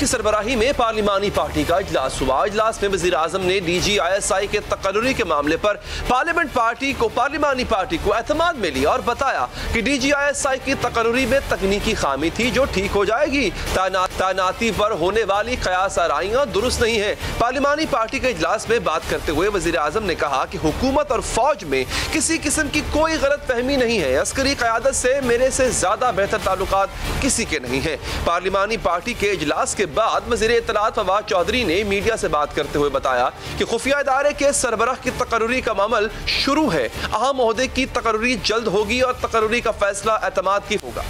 की सरबराही में पार्लिमानी पार्टी का इजलास हुआ। इजलास में वज़ीर आज़म ने DGISI के तकर्रुरी के मामले पर पार्लिमानी पार्टी को एतमाद में लिया और बताया कि DGISI की तकर्रुरी में तकनीकी खामी थी जो ठीक हो जाएगी। तैनाती पर होने वाली कयास आराइयां दुरुस्त नहीं है। पार्लिमानी पार्टी के इजलास में बात करते हुए वज़ीर आज़म ने कहा कि हुकूमत और फौज में किसी किस्म की कोई गलत फहमी नहीं है। अस्करी क़यादत से मेरे से ज्यादा बेहतर ताल्लुकात किसी के नहीं है। पार्लिमानी पार्टी के इजलास के बाद वज़ीर इत्तलात फवाद चौधरी ने मीडिया से बात करते हुए बताया कि खुफिया इदारे के सरबराह की तकर्रुरी का अमल शुरू है। अहम ओहदे की तकर्रुरी जल्द होगी और तकर्रुरी का फैसला एतमाद की होगा।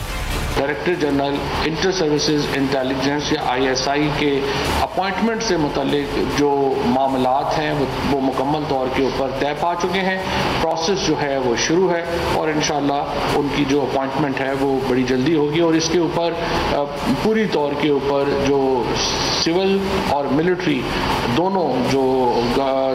Director general inter services intelligence या ISI के अपॉइंटमेंट से मुतल्लिक जो मामलात हैं वो मुकम्मल तौर के ऊपर तय पा चुके हैं। प्रोसेस जो है वो शुरू है और इंशाल्लाह उनकी जो अपॉइंटमेंट है वो बड़ी जल्दी होगी और इसके ऊपर पूरी तौर के ऊपर जो सिविल और मिलिट्री दोनों जो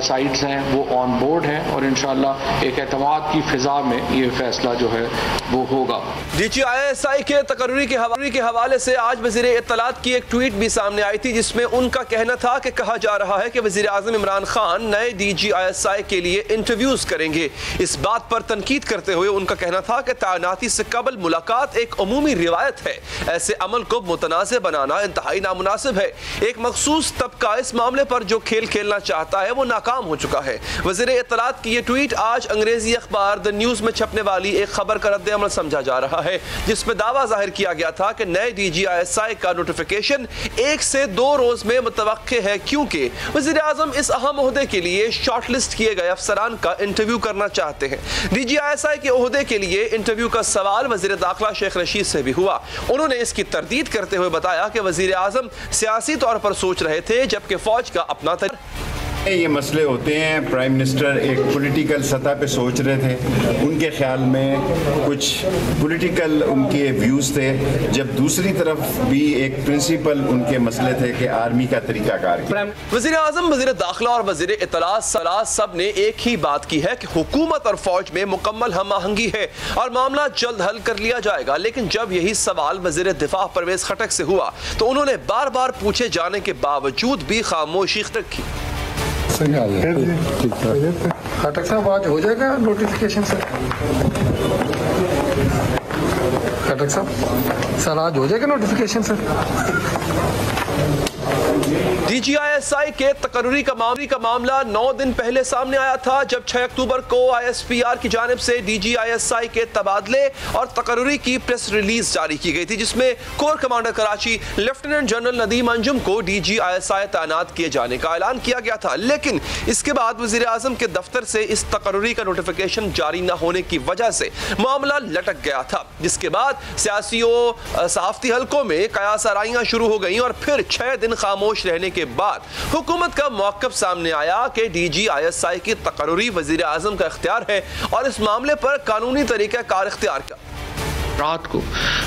साइड्स हैं वो ऑन बोर्ड हैं और इंशाल्लाह एक एतमाद की फिजा में ये फैसला जो है वो होगा। DGISI के तकर्रुरी के हवाले से आज वज़ीर इत्तलात की एक ट्वीट भी सामने आई थी जिसमें उनका कहना था कि कहा जा रहा है कि वज़ीर आज़म इमरान खान नए DGISI के लिए इंटरव्यूज करेंगे। इस बात पर तनकीद करते हुए उनका कहना था कि तैनाती से कबल मुलाकात एक अमूमी रिवायत है। ऐसे अमल को मुतनाज़ बनाना इंतहाई नामुनासिब है। एक मखसूस तबका इस मामले पर जो खेल खेलना चाहता है वो नाकाम हो चुका है। वज़ीर इत्तलात की ये ट्वीट आज अंग्रेजी अखबार द न्यूज़ में छपने वाली एक खबर का रद्द अमल समझा जा रहा है जिसमें दावा जाहिर किया गया था कि नए DGISI का नोटिफिकेशन 1 से 2 रोज में मुतवक्के है क्योंकि वज़ीर आज़म इस अहम ओहदे के लिए शॉर्टलिस्ट किए गए अफसरान का इंटरव्यू करना चाहते हैं। DGISI के ओहदे के लिए इंटरव्यू का सवाल वज़ीर दाखिला शेख रशीद से भी हुआ। उन्होंने इसकी तरदीद करते हुए बताया कि वज़ीर आज़म सियासी तौर पर सोच रहे थे जबकि फौज का अपना ये मसले होते हैं। प्राइम मिनिस्टर एक पॉलिटिकल सतह पे सोच रहे थे, उनके ख्याल में कुछ पॉलिटिकल उनके व्यूज़ थे, जब दूसरी तरफ भी एक प्रिंसिपल उनके मसले थे कि आर्मी का तरीकाकार। वज़ीर आज़म, वज़ीर दाखिला और वज़ीर इत्तलात सब ने एक ही बात की है कि हुकूमत और फौज में मुकम्मल हम आहंगी है और मामला जल्द हल कर लिया जाएगा। लेकिन जब यही सवाल वज़ीर दिफा परवेज खटक से हुआ तो उन्होंने बार बार पूछे जाने के बावजूद भी खामोशी रखी। खटक साहब आज हो जाएगा नोटिफिकेशन सर? खटक साहब सर आज हो जाएगा नोटिफिकेशन सर? DGISI के तकर्रुरी का मामला 9 दिन पहले सामने आया था जब 6 अक्टूबर को ISPR की जानिब से DGISI के तबादले और तकर्रुरी की प्रेस रिलीज जारी की गई थी जिसमें core commander Karachi lieutenant general Nadeem Anjum को DGISI तैनात किए जाने का ऐलान किया गया था। लेकिन इसके बाद वज़ीर आज़म के दफ्तर से इस तकर्रुरी का नोटिफिकेशन जारी न होने की वजह से मामला लटक गया था, जिसके बाद सियासी सहाफ़ती हलकों में कयास आराइयां शुरू हो गई और फिर 6 दिन खामोश रहने के बाद हुकूमत का मौक़िफ़ सामने आया कि DGISI की तकर्रुरी वज़ीर आज़म का इख्तियार है और इस मामले पर कानूनी तरीक़ा कार इख्तियार का। रात को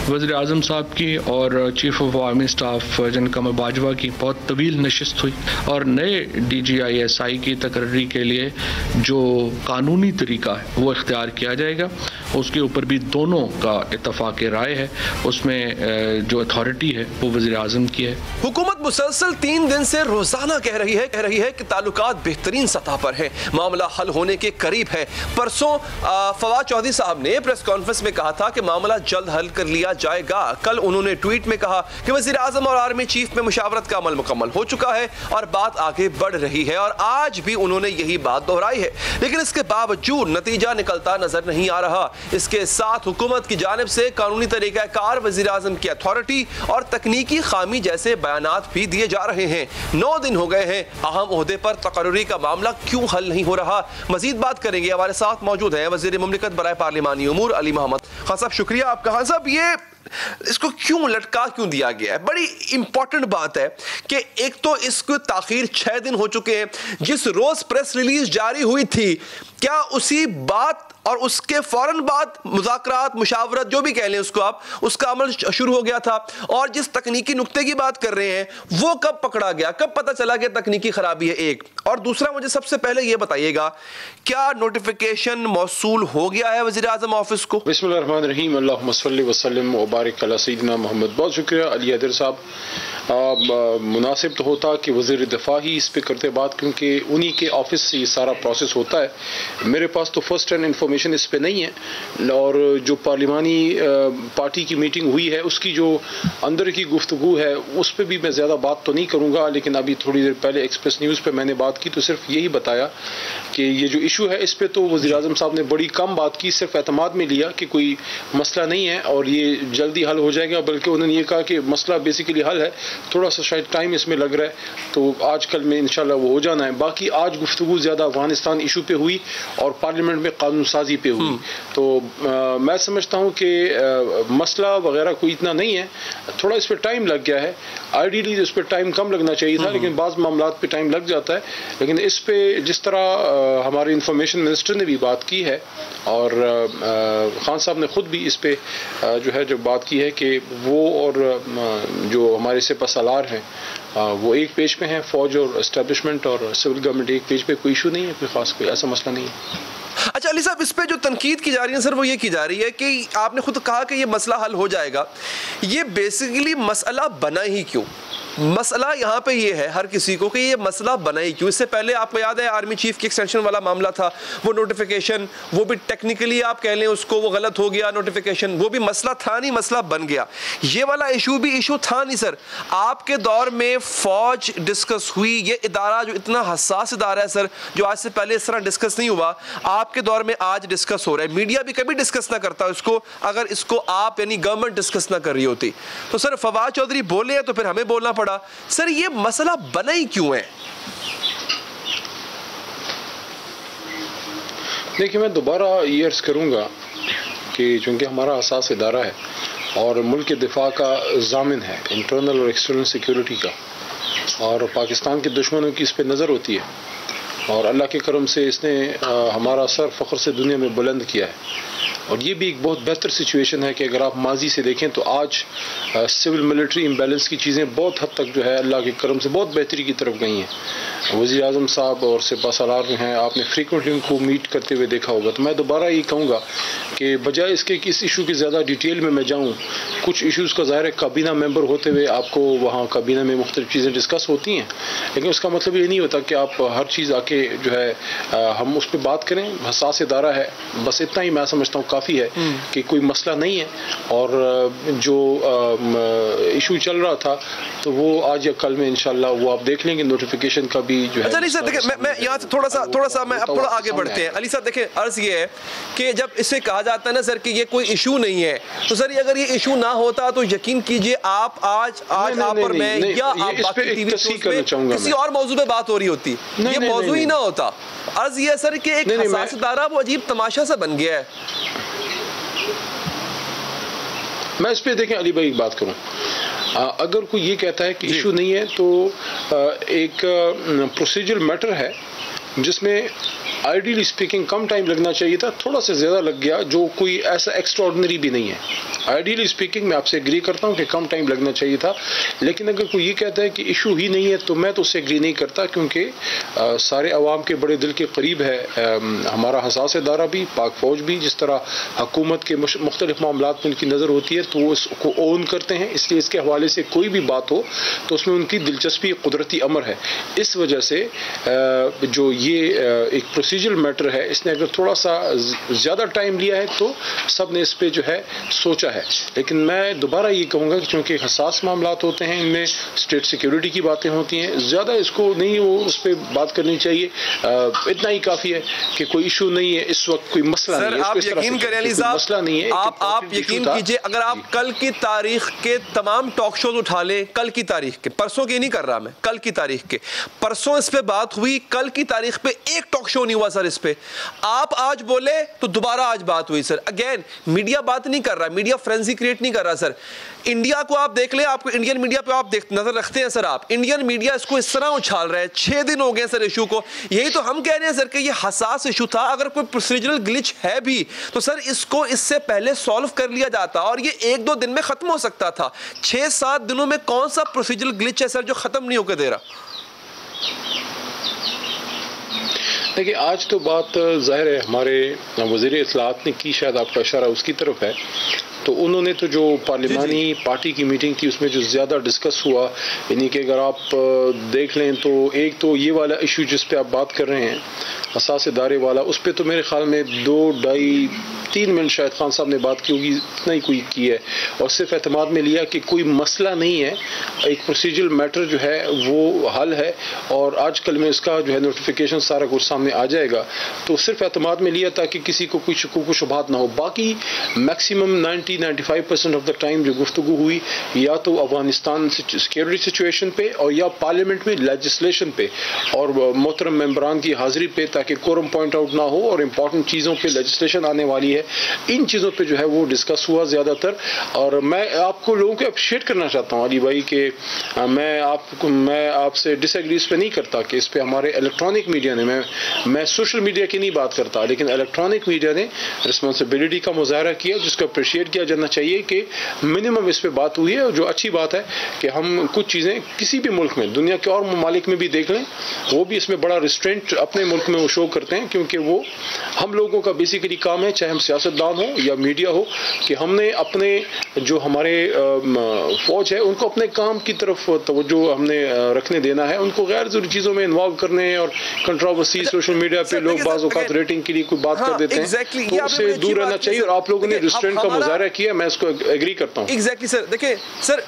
वज़ीर आज़म साहब की और chief of army staff general Qamar Bajwa की बहुत तवील नशिस्त हुई और नए DGISI की तकर्री के लिए जो कानूनी तरीका है वो इख्तियार किया जाएगा। उसके ऊपर भी दोनों का इत्तफाक राय है। उसमें जो अथॉरिटी है वो वज़ीर आज़म की है। हुकूमत मुसलसल 3 दिन से रोजाना कह रही है कि ताल्लुकात बेहतरीन सतह पर है, मामला हल होने के करीब है। परसों फवाद चौधरी साहब ने प्रेस कॉन्फ्रेंस में कहा था कि मामला जल्द हल कर लिया जाएगा। कल उन्होंने ट्वीट में कहा कि वज़ीर आज़म और आर्मी चीफ में मुशावरत का अमल मुकम्मल हो चुका है और बात आगे बढ़ रही है और आज भी उन्होंने यही बात दोहराई है। लेकिन इसके बावजूद नतीजा निकलता नजर नहीं आ रहा। इसके साथ हुकूमत की जानिब से कानूनी तरीक़ाकार, वज़ीर आज़म की अथॉरिटी और तकनीकी खामी जैसे बयानात भी दिए जा रहे हैं। 9 दिन हो गए हैं, अहम ओहदे पर तकर्रुरी का मामला क्यों हल नहीं हो रहा? मजीद बात करेंगे। हमारे साथ मौजूद है वज़ीर मुमलिकत बराए पार्लिमानी उमूर अली मोहम्मद खान साहब। शुक्रिया आपका। खान साहब, ये इसको क्यों लटका क्यों दिया गया है? बड़ी इंपॉर्टेंट बात है कि एक तो इसको ताखीर 6 दिन हो चुके हैं। जिस रोज प्रेस रिलीज जारी हुई थी, क्या उसी बात और उसके फौरन बाद मुज़ाकरात, मुशावरत, जो भी कह लें उसको आप, उसका अमल शुरू हो गया था? और जिस तकनीकी नुक्ते की बात कर रहे हैं वो कब पकड़ा गया, कब पता चला कि तकनीकी खराबी है? एक और दूसरा, मुझे सबसे पहले ये बताइएगा, क्या नोटिफिकेशन मौसूल हो गया है वज़ीर आज़म ऑफिस को? बिस्मिल्लाहिर्रहमानिर्रहीम, अल्लाहुम्मा सल्ली व सल्लिम व मुबारक कला सैयदना मोहम्मद। बहुत शुक्रिया अली हैदर साहब। मुनासिब तो होता कि वज़ीर दिफा ही इस पे करते बात, क्योंकि उन्हीं के ऑफिस से ये सारा प्रोसेस होता है। मेरे पास तो फर्स्ट हैंड इन्फॉर्मेशन इस पे नहीं है, और जो पार्लिमानी पार्टी की मीटिंग हुई है उसकी जो अंदर की गुफ्तगू है उस पर भी मैं ज़्यादा बात तो नहीं करूँगा, लेकिन अभी थोड़ी देर पहले एक्सप्रेस न्यूज़ पे मैंने बात की तो सिर्फ यही बताया कि ये जो इशू है इस पे तो वज़ीर आज़म साहब ने बड़ी कम बात की, सिर्फ एतमाद में लिया कि कोई मसला नहीं है और ये जल्दी हल हो जाएगा, बल्कि उन्होंने ये कहा कि मसला बेसिकली हल है, थोड़ा सा शायद टाइम इसमें लग रहा है, तो आज कल में इंशाल्लाह वो हो जाना है। बाकी आज गुफ्तगू ज़्यादा अफगानिस्तान इशू पे हुई और पार्लियामेंट में कानून साजी पे हुई, तो मैं समझता हूँ कि मसला वगैरह कोई इतना नहीं है, थोड़ा इस पर टाइम लग गया है। आइडियली इस पर टाइम कम लगना चाहिए था, लेकिन बाज़ मामलात पे टाइम लग जाता है। लेकिन इस पे जिस तरह हमारे इंफॉर्मेशन मिनिस्टर ने भी बात की है और खान साहब ने ख़ुद भी इस पे जो है जो बात की है कि वो और जो हमारे सिपहसालार हैं वो एक पेज पे हैं, फ़ौज और एस्टेब्लिशमेंट और सिविल गवर्नमेंट एक पेज पे, कोई इशू नहीं है, कोई ख़ास कोई ऐसा मसला नहीं है। अच्छा अली साहब, इस पे जो तनकीद की जा रही है सर वो ये की जा रही है कि आपने खुद कहा कि ये मसला हल हो जाएगा, ये बेसिकली मसला बना ही क्यों? मसला यहाँ पे ये है हर किसी को कि ये मसला बना ही क्यों। इससे पहले आपको याद है आर्मी चीफ की एक्सटेंशन वाला मामला था, वो नोटिफिकेशन, वो भी टेक्निकली आप कह लें उसको वो गलत हो गया नोटिफिकेशन, वो भी मसला था नहीं, मसला बन गया। ये वाला इशू भी इशू था नहीं सर। आपके दौर में फौज डिस्कस हुई, ये इदारा जो इतना हसास इदारा है सर, जो आज से पहले इस तरह डिस्कस नहीं हुआ, आपके दौर में आज डिस्कस हो रहा है। मीडिया भी कभी डिस्कस ना करता इसको, अगर इसको आप यानी गवर्नमेंट डिस्कस ना कर रही होती। तो सर फवाद चौधरी बोले हैं तो फिर हमें बोलना पड़ा। सर ये मसला बना ही क्यों है? देखिए, मैं दोबारा ये अर्ज़ करूँगा कि चूँकि हमारा असास इदारा है और मुल्क के दिफा का ज़ामिन है, इंटरनल और एक्सटर्नल सिक्योरिटी का, और पाकिस्तान के दुश्मनों की इस पर नज़र होती है, और अल्लाह के करम से इसने हमारा सर फ़ख्र से दुनिया में बुलंद किया है। और ये भी एक बहुत बेहतर सिचुएशन है कि अगर आप माजी से देखें तो आज सिविल मिलिट्री इम्बैलेंस की चीज़ें बहुत हद तक जो है अल्लाह के करम से बहुत बेहतरी की तरफ गई हैं। वज़ीर आज़म साहब और सिपहसालार में हैं, आपने फ्रीक्वेंटली उनको मीट करते हुए देखा होगा। तो मैं दोबारा ये कहूँगा कि बजाय इसके कि इस इशू की ज़्यादा डिटेल में मैं जाऊँ, कुछ इशूज़ का ज़ाहिर है काबीना मेंबर होते हुए आपको वहाँ काबीना में मुख्तलिफ चीज़ें डिस्कस होती हैं, लेकिन उसका मतलब ये नहीं होता कि आप हर चीज़ आके जो है हम उस पर बात करें। हसास इदारा है, बस इतना ही मैं समझता हूँ काफ़ी है कि कोई मसला नहीं है। और जो इशू चल रहा था तो वो आज या कल में इंशाल्लाह वो आप देख लेंगे, नोटिफिकेशन का भी जो है। अच्छा अली साहब देखिए, मैं यहाँ से थोड़ा सा मैं अब थोड़ा आगे बढ़ते हैं। अली साहब देखिए, अर्ज ये है कि जब इसे कहा जाता है ना सर कि ये कोई इशू नहीं है, तो सर अगर ये इशू ना होता तो यकीन कीजिए आप आज आप और मैं या आप बाकी टीवी शोज़ पे किसी और मौजू पे बात हो रही होती, ये मौजू ही ना होता। अर्ज ये सर कि एक हसास इदारा वो अजीब तमाशा सा बन गया है। मैं इस पे देखें अली भाई एक बात करूं, अगर कोई ये कहता है कि इशू नहीं है तो एक प्रोसीजरल मैटर है जिसमें आइडियली स्पीकिंग कम टाइम लगना चाहिए था, थोड़ा सा ज़्यादा लग गया, जो कोई ऐसा एक्स्ट्राऑर्डिनरी भी नहीं है। आइडियली स्पीकिंग मैं आपसे एग्री करता हूँ कि कम टाइम लगना चाहिए था, लेकिन अगर कोई ये कहता है कि इशू ही नहीं है तो मैं तो उससे एग्री नहीं करता, क्योंकि सारे अवाम के बड़े दिल के करीब है हमारा हसास इदारा भी, पाक फ़ौज भी। जिस तरह हुकूमत के मुख्तलिफ मामलात में उनकी नज़र होती है तो वो इसको ओन करते हैं, इसलिए इसके हवाले से कोई भी बात हो तो उसमें उनकी दिलचस्पी कुदरती अमर है। इस वजह से जो ये एक प्रोसीजरल मैटर है, इसने अगर थोड़ा सा ज़्यादा टाइम लिया है तो सब ने इस पर जो है सोचा है। लेकिन मैं दोबारा ये कहूँगा कि चूँकि हसास मामलात होते हैं, इनमें स्टेट सिक्योरिटी की बातें होती हैं, ज़्यादा इसको नहीं वो उस पर बात करनी चाहिए। इतना ही काफ़ी है कि कोई इशू नहीं है इस वक्त, कोई मसला नहीं है। आप यकीन करें अली साहब, मसला नहीं है। आप यकीन कीजिए, अगर आप कल की तारीख के तमाम टॉक शोज उठा लें, कल की तारीख के, परसों की नहीं कर रहा मैं, कल की तारीख के, परसों इस पे बात हुई, कल की तारीख पे एक टॉक शो नहीं हुआ सर इस पे। आप आज बोले तो दोबारा आज बात हुई सर। अगेन मीडिया बात नहीं कर रहा, मीडिया फ्रेंजी क्रिएट नहीं कर रहा सर। इंडिया को आप देख लें, आपको इंडियन मीडिया पे आप नजर रखते हैं सर, आप इंडियन मीडिया इसको इस तरह उछाल रहा है। 6 दिन हो गए सर इशू को। यही तो हम कह रहे हैं सर कि ये हसास इशू था, अगर कोई प्रोसीजरल ग्लिच है भी तो सर इसको इससे पहले सॉल्व कर लिया जाता और ये 1-2 दिन में खत्म हो सकता था। 6-7 दिनों में कौन सा प्रोसीजरल ग्लिच है सर जो खत्म नहीं होकर दे रहा? देखिए, आज तो बात ज़ाहिर है हमारे वज़ीर इत्तलाआत ने की, शायद आपका इशारा उसकी तरफ है। तो उन्होंने तो जो पार्लिमानी पार्टी की मीटिंग थी उसमें जो ज़्यादा डिस्कस हुआ, यानी कि अगर आप देख लें तो एक तो ये वाला इशू जिस पे आप बात कर रहे हैं, असास इदारे वाला, उस पर तो मेरे ख्याल में 2-2.5-3 मिनट शायद खान साहब ने बात की होगी, इतना ही कोई की है, और सिर्फ एतमाद में लिया कि कोई मसला नहीं है, एक प्रोसीजरल मैटर जो है वो हल है और आजकल में इसका जो है नोटिफिकेशन सारा कुछ सामने आ जाएगा। तो सिर्फ एतमाद में लिया ताकि किसी को कोई शकूक व शुबहात ना हो। बाकी मैक्सिमम 90-95% ऑफ द टाइम जो गुफ्तगू हुई या तो अफगानिस्तान सिक्योरिटी सिचुएशन पे और या पार्लियामेंट में लेजिस्लेशन पे और मोहतरम मेंबरान की हाजिरी पे, ताकि कोरम पॉइंट आउट ना हो और इम्पॉर्टेंट चीज़ों पे लेजिस्लेशन आने वाली है, इन चीज़ों पे जो है वो डिस्कस हुआ ज़्यादातर। और मैं आपको लोगों को अप्रिशिएट करना चाहता हूँ अली भाई के मैं आपसे डिसएग्री इस पे नहीं करता कि इस पे हमारे इलेक्ट्रॉनिक मीडिया ने, मैं सोशल मीडिया की नहीं बात करता, लेकिन इलेक्ट्रॉनिक मीडिया ने रिस्पॉन्सिबिलिटी का मुजाहरा किया जिसको अप्रिशिएट किया जाना चाहिए कि मिनिमम इस पे बात हुई है। और जो अच्छी बात है कि हम कुछ चीज़ें किसी भी मुल्क में, दुनिया के और ममालिक में भी देख लें, वो भी इसमें बड़ा रिस्ट्रेंट अपने मुल्क में वो शो करते हैं, क्योंकि वो हम लोगों का बेसिकली काम है, चाहे हम सियासतदान हो या मीडिया हो, कि हमने अपने जो हमारे फौज है उनको अपने काम की तरफ तवज्जो हमने रखने देना है, उनको गैर जरूरी चीज़ों में इन्वॉल्व करने और कंट्रोवर्सी सोशल मीडिया पे लोग बाज़ औक़ात रेटिंग के लिए कोई बात कर देते हैं, तो उससे दूर रहना चाहिए। और आप लोगों ने रिस्ट्रेंट का मुजाहरा किया, मैं इसको एग्री करता हूँ। एग्जैक्टली सर, देखिए सर,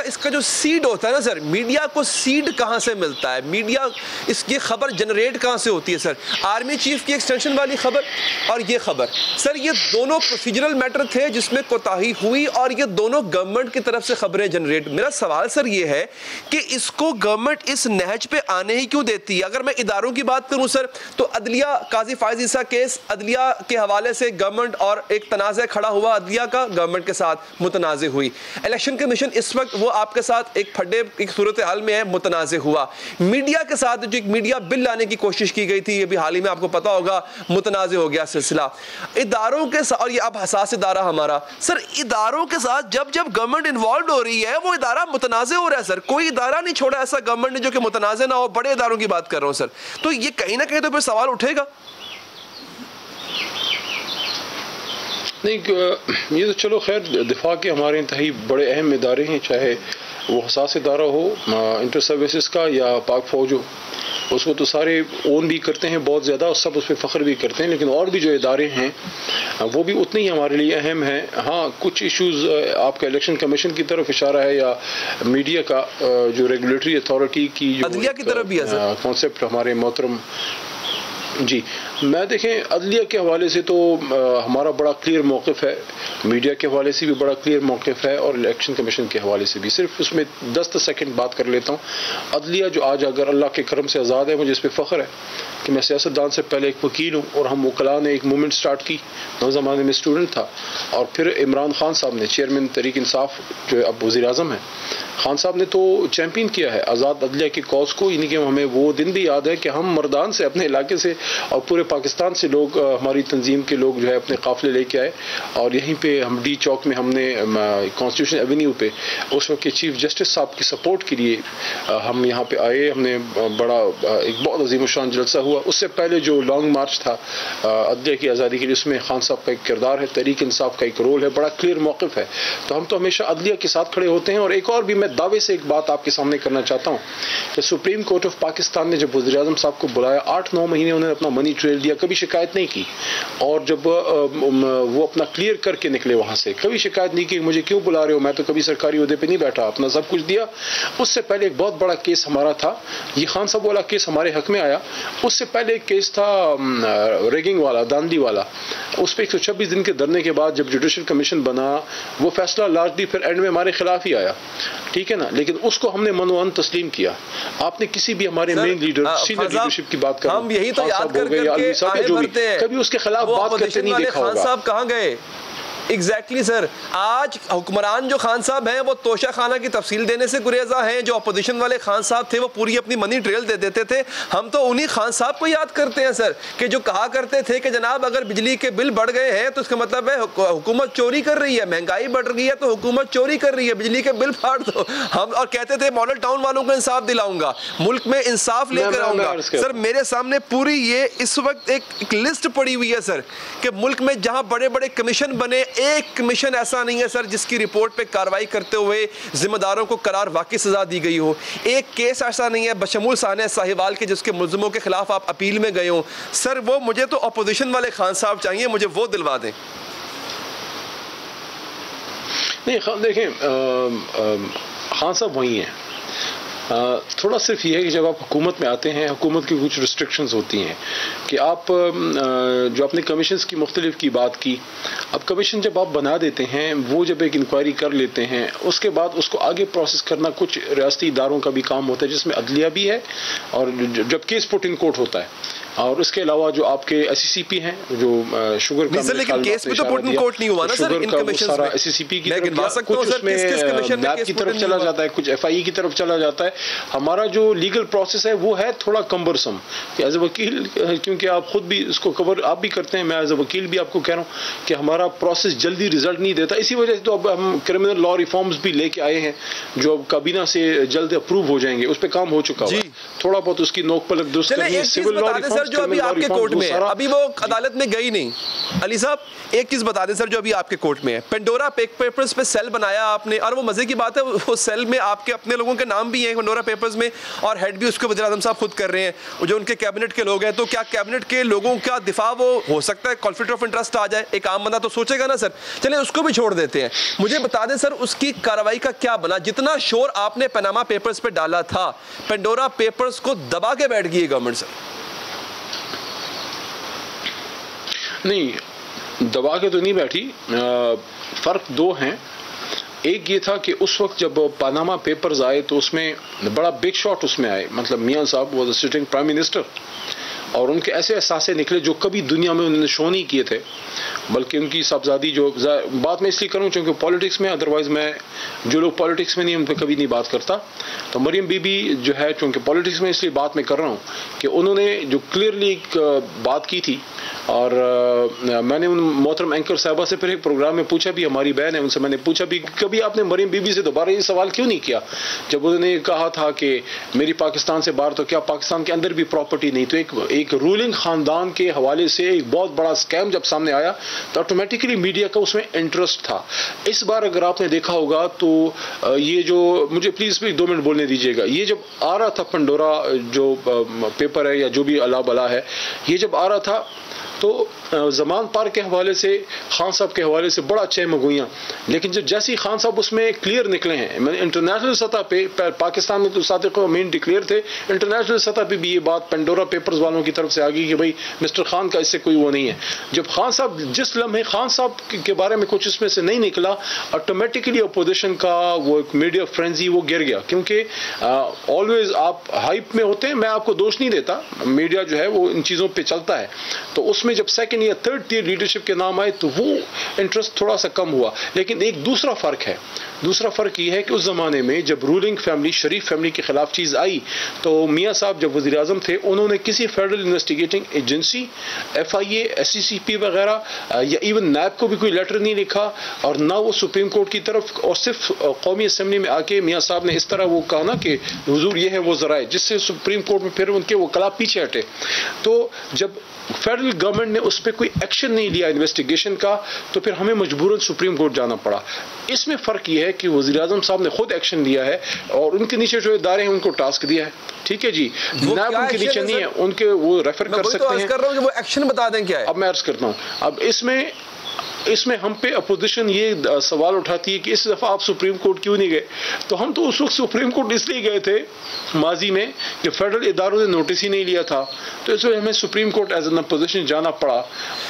इसका जो सीड होता है ना सर, मीडिया को सीड कहाँ से मिलता है, मीडिया इसकी खबर जनरेट कहाँ से होती है सर? आर्मी चीफ की एक्सटेंशन वाली खबर और ये खबर सर, ये दोनों प्रोसीजरल मैटर थे जिसमें कोताही हुई और ये दोनों गवर्नमेंट की तरफ से खबरें जनरेट। मेरा सवाल सर ये है कि इसको गवर्नमेंट इस नहज पे आने ही क्यों देती है? अगर मैं इदारों की बात करूं सर, तो अदलिया काजी फायज ईसा केस, अदलिया के हवाले से गवर्नमेंट और एक तनाज़ा खड़ा हुआ, अदलिया का गवर्नमेंट के साथ मुतनाज़े हुई। इलेक्शन कमीशन इस वक्त वो आपके साथ एक फड्डे एक सूरत हाल में है, मुतनाज़े हुआ। मीडिया के साथ जो एक मीडिया बिल लाने की कोशिश की गई थी, ये भी हाल ही में आपको पता होगा, मुतनाज़े हो गया सिलसिला। इदारों के साथ, और ये अब हसास इदारा हमारा सर, इदारों के साथ जब गवर्नमेंट इन्वॉल्व हो रही है वो इदारा मुतनाज़े हो रहा है सर। कोई इदारा नहीं छोड़ा ऐसा गवर्नमेंट ने जो कि मुतनाज़े ना हो। बड़े इदारों की बात कर रहा हूं सर, तो ये कहीं ना कहीं तो फिर सवाल उठेगा। नहीं, ये तो चलो खैर, दिफा के हमारे इंतहाई बड़े अहम इदारे हैं, चाहे वो हसास इदारा हो इंटर सर्विसेज का या पाक फौज हो, उसको तो सारे ओन भी करते हैं बहुत ज़्यादा और सब उस पर फ़ख्र भी करते हैं, लेकिन और भी जो इदारे हैं वो भी उतने ही हमारे लिए अहम हैं। हाँ, कुछ इश्यूज़ आपका इलेक्शन कमीशन की तरफ इशारा है या मीडिया का जो रेगुलेटरी अथॉरिटी की जो अदलिया की तरफ भी है सर कॉन्सेप्ट हमारे मोहतरम जी। मैं देखें, अदलिया के हवाले से तो हमारा बड़ा क्लियर मौक़िफ़ है, मीडिया के हवाले से भी बड़ा क्लियर मौक़िफ़ है और इलेक्शन कमीशन के हवाले से भी। सिर्फ उसमें 10 सेकंड बात कर लेता हूँ। अदलिया जो आज अगर अल्लाह के करम से आज़ाद है, मुझे इस पर फ़ख्र है कि मैं सियासतदान से पहले एक वकील हूँ और हम वकला ने एक मूवमेंट स्टार्ट की, उस ज़माने में स्टूडेंट था, और फिर इमरान खान साहब ने, चेयरमैन तहरीक इंसाफ जो अब वज़ीर आज़म है, खान साहब ने तो चैम्पियन किया है आज़ाद अदलिया की कॉज को। यानी कि हमें वो दिन भी याद है कि हम मर्दान से, अपने इलाके से और पूरे पाकिस्तान से लोग, हमारी तंजीम के लोग जो है अपने काफ़िले लेके आए और यहीं पे हम डी चौक में हमने कॉन्स्टिट्यूशन एवेन्यू पे उस वक्त के चीफ जस्टिस साहब की सपोर्ट के लिए हम यहाँ पे आए। हमने बड़ा एक बहुत अजीम शान जलसा हुआ। उससे पहले जो लॉन्ग मार्च था अदलिया की आज़ादी के लिए, उसमें खान साहब का एक किरदार है, तहरीक इंसाफ का एक रोल है, बड़ा क्लियर मौक़िफ़ है। तो हम तो हमेशा अदलिया के साथ खड़े होते हैं। और एक और भी मैं दावे से एक बात आपके सामने करना चाहता हूँ कि सुप्रीम कोर्ट ऑफ पाकिस्तान ने जब वज़ीर आज़म साहब को बुलाया, 8-9 महीने उन्होंने अपना मनी ट्रेल दिया, कभी शिकायत नहीं की। और जब वो अपना क्लियर करके निकले वहाँ से, कभी शिकायत नहीं की मुझे क्यों बुला रहे हो, मैं तो कभी सरकारी ओहदे पे नहीं बैठा, अपना सब कुछ दिया। उससे पहले एक बहुत बड़ा केस हमारा था, ये खान साहब वाला केस हमारे हक में आया। उससे पहले एक केस था रेगिंग वाला, दांडी वाला, उस पर 126 दिन के धरने के बाद जब जुडिशल कमीशन बना, वो फैसला लार्जली फिर एंड में हमारे खिलाफ ही आया, ठीक है ना, लेकिन उसको हमने मनोअन तस्लीम किया। आपने किसी भी हमारे मेन लीडर, सीनियर लीडरशिप की बात करें, हम यही तो याद कर करके कभी उसके खिलाफ बात करते नहीं देखा होगा। खान साहब कहाँ गए? एग्जैक्टली सर, आज हुक्मरान जो खान साहब हैं वो तोशा खाना की तफसील देने से गुरेजा हैं। जो अपोजिशन वाले खान साहब थे वो पूरी अपनी मनी ट्रेल दे देते थे। हम तो उन्हीं खान साहब को याद करते हैं सर, कि जो कहा करते थे कि जनाब अगर बिजली के बिल बढ़ गए हैं तो इसका मतलब है हुकूमत चोरी कर रही है, महंगाई बढ़ रही है तो हुकूमत चोरी कर रही है, बिजली के बिल फाड़ दो। हम और कहते थे मॉडल टाउन वालों को इंसाफ दिलाऊंगा, मुल्क में इंसाफ लेकर आऊंगा। सर मेरे सामने पूरी ये इस वक्त एक लिस्ट पड़ी हुई है सर, कि मुल्क में जहां बड़े बड़े कमीशन बने, एक कमीशन ऐसा नहीं है सर जिसकी रिपोर्ट पे कार्रवाई करते हुए जिम्मेदारों को करार वाकई सजा दी गई हो। एक केस ऐसा नहीं है बशमूल सानिया साहिवाल के जिसके मुल्जिमों के खिलाफ आप अपील में गए हो। सर वो मुझे तो अपोजिशन वाले खान साहब चाहिए, मुझे वो दिलवा दें। नहीं देखें, खान साहब वही हैं। थोड़ा सिर्फ ये है कि जब आप हुकूमत में आते हैं, हुकूमत की कुछ रिस्ट्रिक्शंस होती हैं कि आप जो अपने कमीशंस की मुख्तलिफ की बात की, अब कमीशन जब आप बना देते हैं, वो जब एक इंक्वायरी कर लेते हैं, उसके बाद उसको आगे प्रोसेस करना कुछ रियासती इदारों का भी काम होता है, जिसमें अदलिया भी है और जब केस पुट इन कोर्ट होता है। और उसके अलावा जो आपके SCCP हैं, जो शुगर का, लेकिन केस में तो पुट इन कोर्ट नहीं हुआ ना सर, इन कमीशंस में SCCP की तरफ कुछ उसमें नैब की तरफ चला जाता है, कुछ FIE की तरफ चला जाता है। हमारा जो लीगल प्रोसेस है वो है थोड़ा कम्बरसम एज ए वकील, क्योंकि आप खुद भी इसको कवर आप भी करते हैं, मैं एज ए वकील भी आपको कह रहा हूँ कि हमारा प्रोसेस जल्दी रिजल्ट नहीं देता। इसी वजह से तो अब हम क्रिमिनल लॉ रिफॉर्म्स भी लेके आए हैं जो अब काबीना से जल्द अप्रूव हो जाएंगे, उस पर काम हो चुका है, थोड़ा बहुत उसकी नोक पलक दुरुस्त करनी है। सिविल लॉ रिफॉर्म्स जो अभी आपके कोर्ट में है, अभी वो अदालत में गई नहीं। अली साहब एक चीज बता दें सर, जो अभी आपके कोर्ट में है, पेंडोरा पेपर्स पे सेल बनाया आपने, और वो मजे की बात है वो सेल में आपके अपने लोगों के नाम भी हैं पेंडोरा पेपर्स में, और हेड भी उसको वज़ीर आज़म साहब खुद कर रहे हैं, जो उनके कैबिनेट के लोग हैं। तो क्या कैबिनेट के लोगों का दिफा वो हो सकता है कॉन्फ्लिक्ट ऑफ इंटरेस्ट आ जाए? एक आम बंदा तो सोचेगा ना सर। चलिए उसको भी छोड़ देते हैं, मुझे बता दें सर उसकी कार्रवाई का क्या बना? जितना शोर आपने पनामा पेपर्स पे डाला था, पेंडोरा पेपर्स को दबा के बैठ गई गवर्नमेंट सर। नहीं, दबा के तो नहीं बैठी। फ़र्क दो हैं। एक ये था कि उस वक्त जब पनामा पेपर्स आए तो उसमें बड़ा बिग शॉट उसमें आए, मतलब मियां साहब वो सिटिंग प्राइम मिनिस्टर, और उनके ऐसे एहसासे निकले जो कभी दुनिया में उन्होंने शो नहीं किए थे। बल्कि उनकी साहबजादी जो बात मैं इसलिए करूँ क्योंकि पॉलिटिक्स में, अदरवाइज मैं जो लोग पॉलिटिक्स में नहीं उन पर कभी नहीं बात करता, तो मरियम बीबी जो है चूँकि पॉलिटिक्स में इसलिए बात मैं कर रहा हूँ कि उन्होंने जो क्लियरली एक बात की थी, और मैंने उन मोहतरम एंकर साहबा से फिर एक प्रोग्राम में पूछा भी, हमारी बहन है, उनसे मैंने पूछा भी कभी आपने मरियम बीबी से दोबारा ये सवाल क्यों नहीं किया जब उन्होंने कहा था कि मेरी पाकिस्तान से बाहर, तो क्या पाकिस्तान के अंदर भी प्रॉपर्टी नहीं? तो एक रूलिंग खानदान के हवाले से एक बहुत बड़ा स्कैम जब सामने आया तो ऑटोमेटिकली मीडिया का उसमें इंटरेस्ट था। इस बार अगर आपने देखा होगा तो ये जो, मुझे प्लीज 2 मिनट बोलने दीजिएगा, ये जब आ रहा था पेंडोरा जो पेपर है या जो भी अला बला है, ये जब आ रहा था तो ज़मान पार्क के हवाले से, खान साहब के हवाले से बड़ा चह मगोइयाँ, लेकिन जब जैसे ही खान साहब उसमें क्लियर निकले हैं, मैंने इंटरनेशनल सतह पे, पाकिस्तान में तो सादिक अमीन डिक्लेयर थे, इंटरनेशनल सतह पे भी ये बात पेंडोरा पेपर्स वालों की तरफ से आ गई कि भाई मिस्टर खान का इससे कोई वो नहीं है। जब खान साहब, जिस लम्हे खान साहब के बारे में कुछ इसमें से नहीं निकला, ऑटोमेटिकली अपोजिशन का वो एक मीडिया फ्रेंजी वो गिर गया, क्योंकि ऑलवेज आप हाइप में होते हैं, मैं आपको दोष नहीं देता, मीडिया जो है वो इन चीज़ों पर चलता है, तो उसमें जब सेकंड या थर्ड टियर लीडरशिप के नाम आए तो वो इंटरेस्ट थोड़ा सा कम हुआ। लेकिन एक दूसरा फर्क है, दूसरा फर्क ये है कि उस जमाने में जब रूलिंग फैमिली, शरीफ फैमिली के खिलाफ चीज आई, तो मियां साहब जब वज़ीर आज़म थे, उन्होंने किसी federal investigating agency, FIA, SCCP वगैरह या इवन नैब को भी कोई लेटर नहीं लिखा, और ना वो सुप्रीम कोर्ट की तरफ, और सिर्फ कौमी असम्बली में आके मियां साहब ने इस तरह वो कहा ना कि हुजूर ये है वो ज़राए, जिससे सुप्रीम कोर्ट में फिर उनके वो कला पीछे हटे। तो जब फेडरल गवर्नमेंट ने उस पर कोई एक्शन नहीं लिया इन्वेस्टिगेशन का, तो फिर हमें मजबूरन सुप्रीम कोर्ट जाना पड़ा। इसमें फ़र्क यह है कि वज़ीर आज़म साहब ने खुद एक्शन लिया है और उनके नीचे जो इदारे हैं उनको टास्क दिया है, ठीक है जी, नैब उनके नीचे नहीं है, उनके वो रेफर कर सकते हैं। कर रहा हूं कि वो एक्शन बता दें क्या है। अब मैं अर्ज करता हूँ, अब इसमें हम पे अपोजिशन ये सवाल उठाती है कि इस दफ़ा आप सुप्रीम कोर्ट क्यों नहीं गए? तो हम तो उस वक्त सुप्रीम कोर्ट इसलिए गए थे माजी में कि फेडरल इदारों ने नोटिस ही नहीं लिया था, तो इस वजह हमें supreme court as an opposition जाना पड़ा।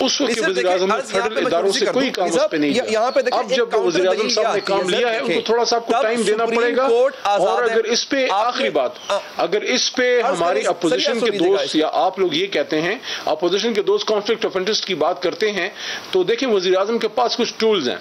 उस वक्त वज़ीर आज़म ने फेडरल इदारों से कोई काम उस पे नहीं किया। अब जब वज़ीर आज़म साहब ने काम लिया है, उनको थोड़ा सा आपको टाइम देना पड़ेगा। और अगर इस पे आखिरी बात, अगर इस पे हमारी अपोजिशन के दोस्त या आप लोग ये कहते हैं, अपोजिशन के दोस्त कॉन्फ्लिक्ट ऑफ इंटरेस्ट की बात करते हैं, तो देखें वज़ीर वज़ीर-ए-आज़म के पास कुछ टूल्स हैं,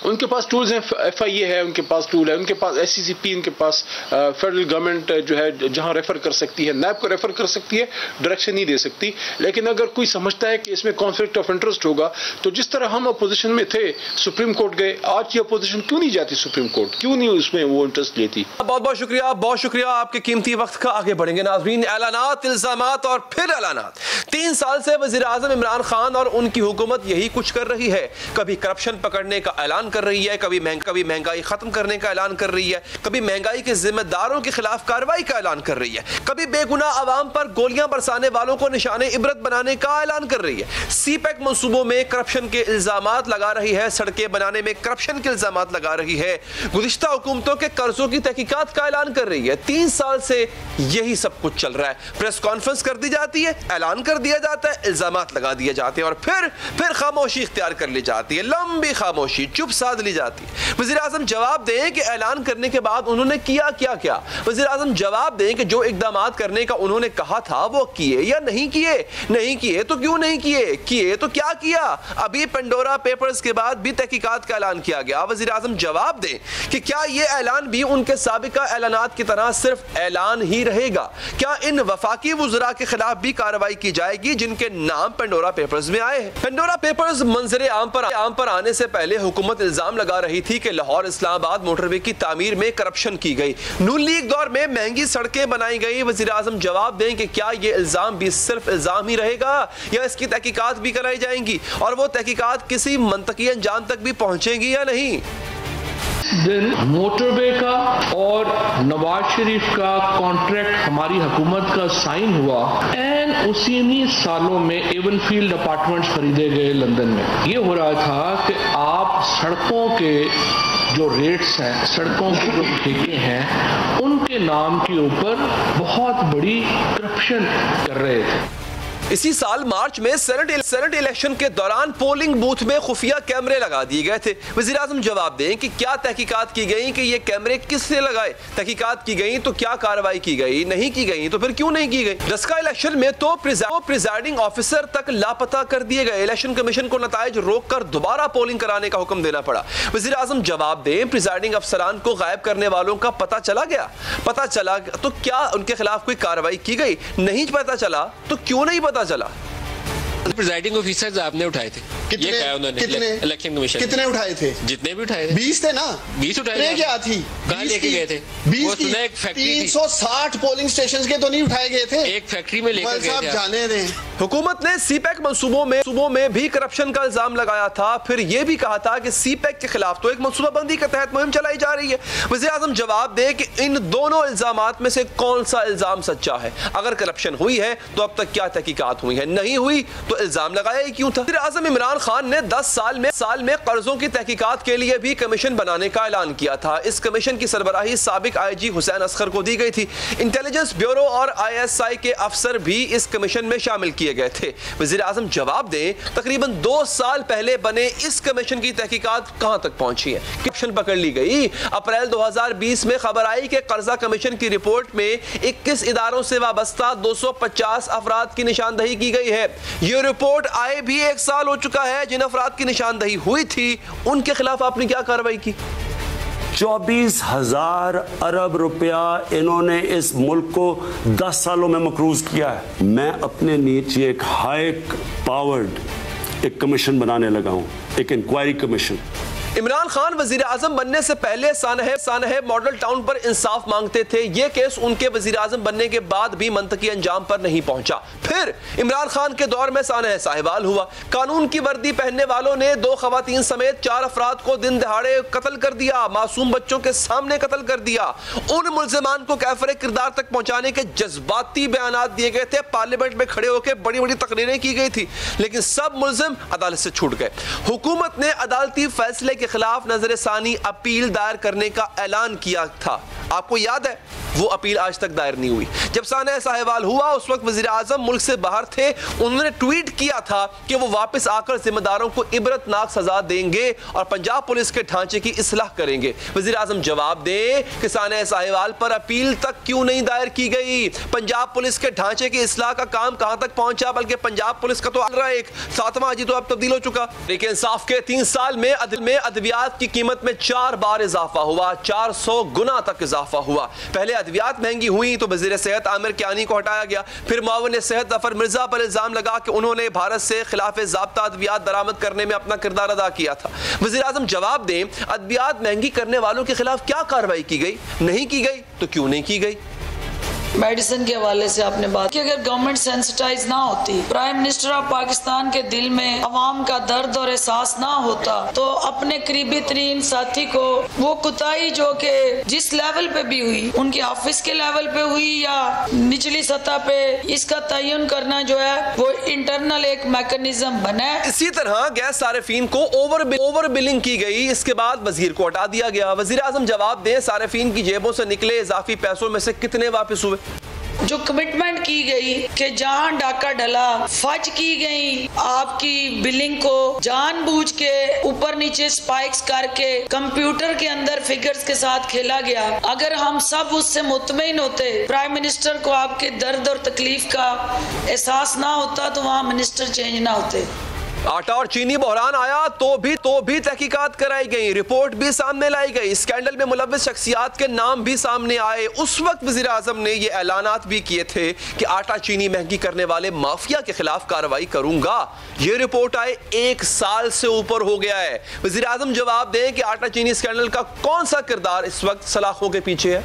उनके पास टूल्स हैं, FIA है उनके पास टूल है, उनके पास SCCP, उनके पास फेडरल गवर्नमेंट जो है जहां रेफर कर सकती है, नैब को रेफर कर सकती है, डायरेक्शन नहीं दे सकती। लेकिन अगर कोई समझता है कि इसमें कॉन्फ्लिक्ट ऑफ इंटरेस्ट होगा, तो जिस तरह हम अपोजिशन में थे, सुप्रीम कोर्ट गए, आज की अपोजिशन क्यों नहीं जाती सुप्रीम कोर्ट, क्यों नहीं उसमें वो इंटरेस्ट लेती? बहुत बहुत शुक्रिया आपके कीमती वक्त का। आगे बढ़ेंगे नाज़रीन। ऐलानात, इल्जामात और फिर ऐलानात। 3 साल से वज़ीर आज़म इमरान खान और उनकी हुकूमत यही कुछ कर रही है। कभी करप्शन पकड़ने का ऐलान कर रही है, कभी महंगाई खत्म करने का ऐलान कर रही है, कभी महंगाई के जिम्मेदारों के खिलाफ कार्रवाई का ऐलान कर रही है, कभी बेगुनाह अवाम पर गोलियां बरसाने वालों को निशाने इबरत बनाने का ऐलान कर रही है। CPEC मंसूबों में करप्शन के इल्जामात लगा रही है, सड़कें बनाने में करप्शन के इल्जामात लगा रही है, गुज़िश्ता हुकूमतों के कर्जों की तहकीकात का ऐलान कर रही है। 3 साल से यही सब कुछ चल रहा है। प्रेस कॉन्फ्रेंस कर दी जाती है, ऐलान कर दिया जाता है, इल्जामात लगा दिए जाते हैं और फिर खामोशी इख्तियार कर ली जाती है, लंबी खामोशी, चुप साध ली जाती है। वज़ीर आज़म जवाब दें कि ऐलान करने के बाद उन्होंने किया क्या। वज़ीर आज़म जवाब दें कि जो इक़दामात करने का उन्होंने कहा था वो किए या नहीं किए। नहीं किए तो क्यों नहीं किए, किए तो क्या किया। अभी पेंडोरा पेपर्स के बाद भी तहकीकात का ऐलान किया गया। वज़ीर आज़म जवाब दें कि क्या ये ऐलान भी उनके साबिका ऐलानात की तरह सिर्फ ऐलान ही रहेगा। क्या इन वफाकी वज़रा के खिलाफ भी कार्रवाई की जाएगी जिनके नाम पेंडोरा पेपर्स में आए हैं। पेंडोरा पेपर्स मंजरे आम पर आने से पहले हुकूमत इल्जाम लगा रही थी कि लाहौर इस्लामाबाद मोटरवे की तामीर में करप्शन की गई, नून लीग दौर में महंगी सड़कें बनाई गई। वज़ीर आज़म जवाब दें कि क्या ये इल्जाम भी सिर्फ इल्जाम ही रहेगा या इसकी तहकीकात भी कराई जाएंगी और वो तहकीकात किसी मंतकी अंजाम तक भी पहुंचेंगी या नहीं। दिन मोटरवे का और नवाज शरीफ का कॉन्ट्रैक्ट हमारी हुकूमत का साइन हुआ एंड उसी सालों में एवनफील्ड अपार्टमेंट्स खरीदे गए लंदन में। ये हो रहा था कि आप सड़कों के जो रेट्स हैं, सड़कों के जो ठेके हैं, उनके नाम के ऊपर बहुत बड़ी करप्शन कर रहे थे। इसी साल मार्च में सेनेट इलेक्शन के दौरान पोलिंग बूथ में खुफिया कैमरे लगा दिए गए थे। वज़ीर आज़म जवाब दें कि क्या तहकीकात की गई कि ये कैमरे किसने लगाए, तहकीकात की गई तो क्या कार्रवाई की गई, नहीं की गई तो फिर क्यों नहीं की गई। दस्का इलेक्शन में तो प्रिजाइडिंग ऑफिसर तक लापता कर दिए गए। इलेक्शन कमीशन को नताइज रोक कर दोबारा पोलिंग कराने का हुक्म देना पड़ा। वज़ीर आज़म जवाब दें प्रिजाइडिंग अफसरान को गायब करने वालों का पता चला गया, पता चला तो क्या उनके खिलाफ कोई कार्रवाई की गई, नहीं पता चला तो क्यों नहीं पता चला। प्रिजाइडिंग ऑफिसर्स आपने उठाए थे, ये कहा उन्होंने इलेक्शन कमीशन कितने उठाए थे? जितने भी उठाए थे 20 थे ना, 20 उठाए क्या थी, कहाँ लेके गए थे? 20 की 360 पोलिंग स्टेशन के तो नहीं उठाए गए थे, एक फैक्ट्री में लेकर गए थे। जाने दें। हुकूमत ने CPEC मंसूबों में भी करप्शन का इल्जाम लगाया था, फिर यह भी कहा था कि CPEC के खिलाफ तो एक मंसूबाबंदी के तहत मुहिम चलाई जा रही है। वज़ीर आज़म जवाब दे कि इन दोनों इल्जामात में से कौन सा इल्जाम सच्चा है। अगर करप्शन हुई है तो अब तक क्या तहकीकात हुई है, नहीं हुई तो इल्जाम लगाया ही क्यों था। वज़ीर आज़म इमरान खान ने 10 साल में कर्जों की तहकीकात के लिए भी कमीशन बनाने का ऐलान किया था। इस कमीशन की सरबराही साबिक IG हुसैन असगर को दी गई थी। इंटेलिजेंस ब्यूरो और ISI के अफसर भी इस कमीशन में शामिल किए गए थे। वज़ीर आज़म जवाब दें तकरीबन 2 साल पहले बने इस कमीशन की तहकीकात कहां तक पहुंची है। करप्शन पकड़ ली गई। अप्रैल 2020 में खबर आई कि कर्जा कमीशन की रिपोर्ट में 21 इदारों से वाबस्ता 250 अफराद की निशानदही की गई है। यह रिपोर्ट आए भी 1 साल हो चुका है। जिन अफराद की निशानदही हुई थी उनके खिलाफ आपने क्या कार्रवाई की। 24,000 अरब रुपया इन्होंने इस मुल्क को 10 सालों में मकरूज किया है। मैं अपने नीचे एक हाई पावर्ड एक कमीशन बनाने लगा हूं, एक इंक्वायरी कमीशन। इमरान खान वजीर आजम बनने से पहले सानहे मॉडल टाउन पर इंसाफ मांगते थे। यह केस उनके वजीर आजम बनने के बाद भी मंतकी अंजाम पर नहीं पहुंचा। फिर इमरान खान के दौर में सानहे साहिवाल हुआ। कानून की वर्दी पहनने वालों ने 2 खवातीन समेत 4 अफराद को दिन दहाड़े कत्ल कर दिया, मासूम बच्चों के सामने कत्ल कर दिया। उन मुल्जिमान को कैफरे किरदार तक पहुंचाने के जज्बाती बयानात दिए गए थे। पार्लियामेंट में खड़े होकर बड़ी बड़ी तकरीरें की गई थी, लेकिन सब मुल्जिम अदालत से छूट गए। हुकूमत ने अदालती फैसले के खिलाफ नजर सानी अपील दायर करने का ऐलान किया था। आपको याद है वो अपील आज तक दायर नहीं हुई। जब साना साहिवाल हुआ उस वक्त वजीर आजम मुल्क से बाहर थे, उन्होंने ट्वीट किया था कि वो वापस आकर जिम्मेदारों को इबरतनाक सजा देंगे और पंजाब पुलिस के ढांचे की इस्लाह करेंगे। वजीर आजम जवाब दें कि साना साहिवाल पर अपील तक क्यों नहीं दायर की गई? पंजाब पुलिस के ढांचे की इस्लाह का काम कहां तक पहुंचा? बल्कि पंजाब पुलिस का तो एक 7वां अजी तो अब तब्दील हो चुका। लेकिन इंसाफ के 3 साल में अद्वियात की कीमत में 4 बार इजाफा हुआ, 400 गुना तक इजाफा हुआ। पहले अद्वियात महंगी हुई तो वजीर सेहत आमिर कियानी को हटाया गया, फिर मुआविन सेहत जफर मिर्जा पर इल्जाम लगा कि उन्होंने भारत से खिलाफ ज़ाब्ता अद्वियात दरामद करने में अपना किरदार अदा किया था। वजीर आजम जवाब दें, अद्वियात महंगी करने वालों के खिलाफ क्या कार्रवाई की गई? नहीं की गई तो क्यों नहीं की गई? मेडिसिन के हवाले से आपने बात की, अगर गवर्नमेंट सेंसिटाइज ना होती, प्राइम मिनिस्टर ऑफ पाकिस्तान के दिल में अवाम का दर्द और एहसास ना होता, तो अपने करीबी तरीन साथी को वो कुताई जो कि जिस लेवल पे भी हुई, उनके ऑफिस के लेवल पे हुई या निचली सतह पे, इसका तयन करना जो है वो इंटरनल एक मैकेनिज्म बना है। इसी तरह गैस सारिफीन को ओवर बिलिंग की गई, इसके बाद वजीर को हटा दिया गया। वजीर आजम जवाब दें, सारिफीन की जेबों से निकले इजाफी पैसों में से कितने वापस हुए? जो कमिटमेंट की गई कि जहां डाका डला, फज की गई आपकी बिलिंग को जानबूझ के ऊपर नीचे स्पाइक्स करके कंप्यूटर के अंदर फिगर्स के साथ खेला गया। अगर हम सब उससे मुतमईन होते, प्राइम मिनिस्टर को आपके दर्द और तकलीफ का एहसास ना होता, तो वहाँ मिनिस्टर चेंज ना होते। आटा और चीनी बहरान आया तो भी तहकीकात कराई गई, रिपोर्ट भी सामने लाई गई, स्कैंडल में मुलव्विस शख्सियात के नाम भी सामने आए। उस वक्त वज़ीर आज़म ने ये ऐलानात भी किए थे कि आटा चीनी महंगी करने वाले माफिया के खिलाफ कार्रवाई करूंगा। ये रिपोर्ट आए 1 साल से ऊपर हो गया है। वज़ीर आज़म जवाब दें कि आटा चीनी स्कैंडल का कौन सा किरदार इस वक्त सलाखों के पीछे है?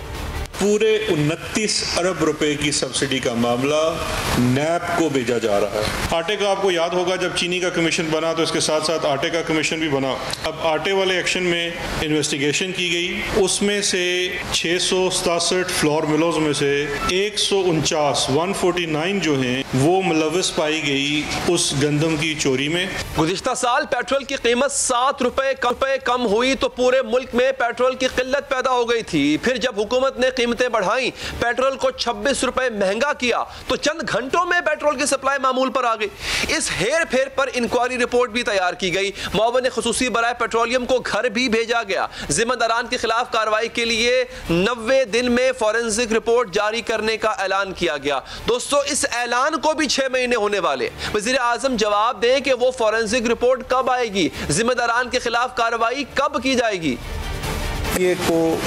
पूरे 29 अरब रुपए की सब्सिडी का मामला नैब को भेजा जा रहा है। आटे का आपको याद होगा, जब चीनी का कमीशन बना तो इसके साथ साथ आटे का कमीशन भी बना। अब आटे वाले एक्शन में इन्वेस्टिगेशन की गई, उसमें से 667 फ्लोर मिलों में से 149 जो हैं वो मुलव्वस पाई गई उस गंदम की चोरी में। गुज़िश्ता साल पेट्रोल की कीमत 7 रुपए कम हुई तो पूरे मुल्क में पेट्रोल की किल्लत पैदा हो गई थी। फिर जब हुकूमत ने कीमतें बढ़ाई, पेट्रोल को 26 रुपए महंगा किया, तो चंद घंटों में पेट्रोल की सप्लाई मामूल पर आ गई। इस हेर फेर पर इंक्वायरी रिपोर्ट भी तैयार की गई। मुआविन खुसूसी बराए पेट्रोलियम को घर भी भेजा गया। जिम्मेदारान के खिलाफ कार्रवाई के लिए 90 दिन में फॉरेंसिक रिपोर्ट जारी करने का ऐलान किया गया। दोस्तों, इस ऐलान को भी 6 महीने होने वाले। वज़ीर आज़म जवाब दें कि वो फॉरेंसिक रिपोर्ट कब आएगी, जिम्मेदारान के खिलाफ कार्रवाई कब की जाएगी। ये को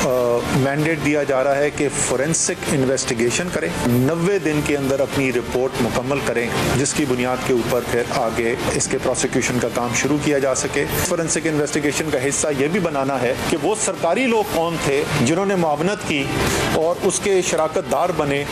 मैंडेट दिया जा रहा है कि फोरेंसिक इन्वेस्टिगेशन करें, 90 दिन के अंदर अपनी रिपोर्ट मुकम्मल करें, जिसकी बुनियाद के ऊपर फिर आगे इसके प्रोसिक्यूशन का काम शुरू किया जा सके। फोरेंसिक इन्वेस्टिगेशन का हिस्सा ये भी बनाना है कि वो सरकारी लोग कौन थे जिन्होंने मुआवनत की और उसके शराकतदार बने।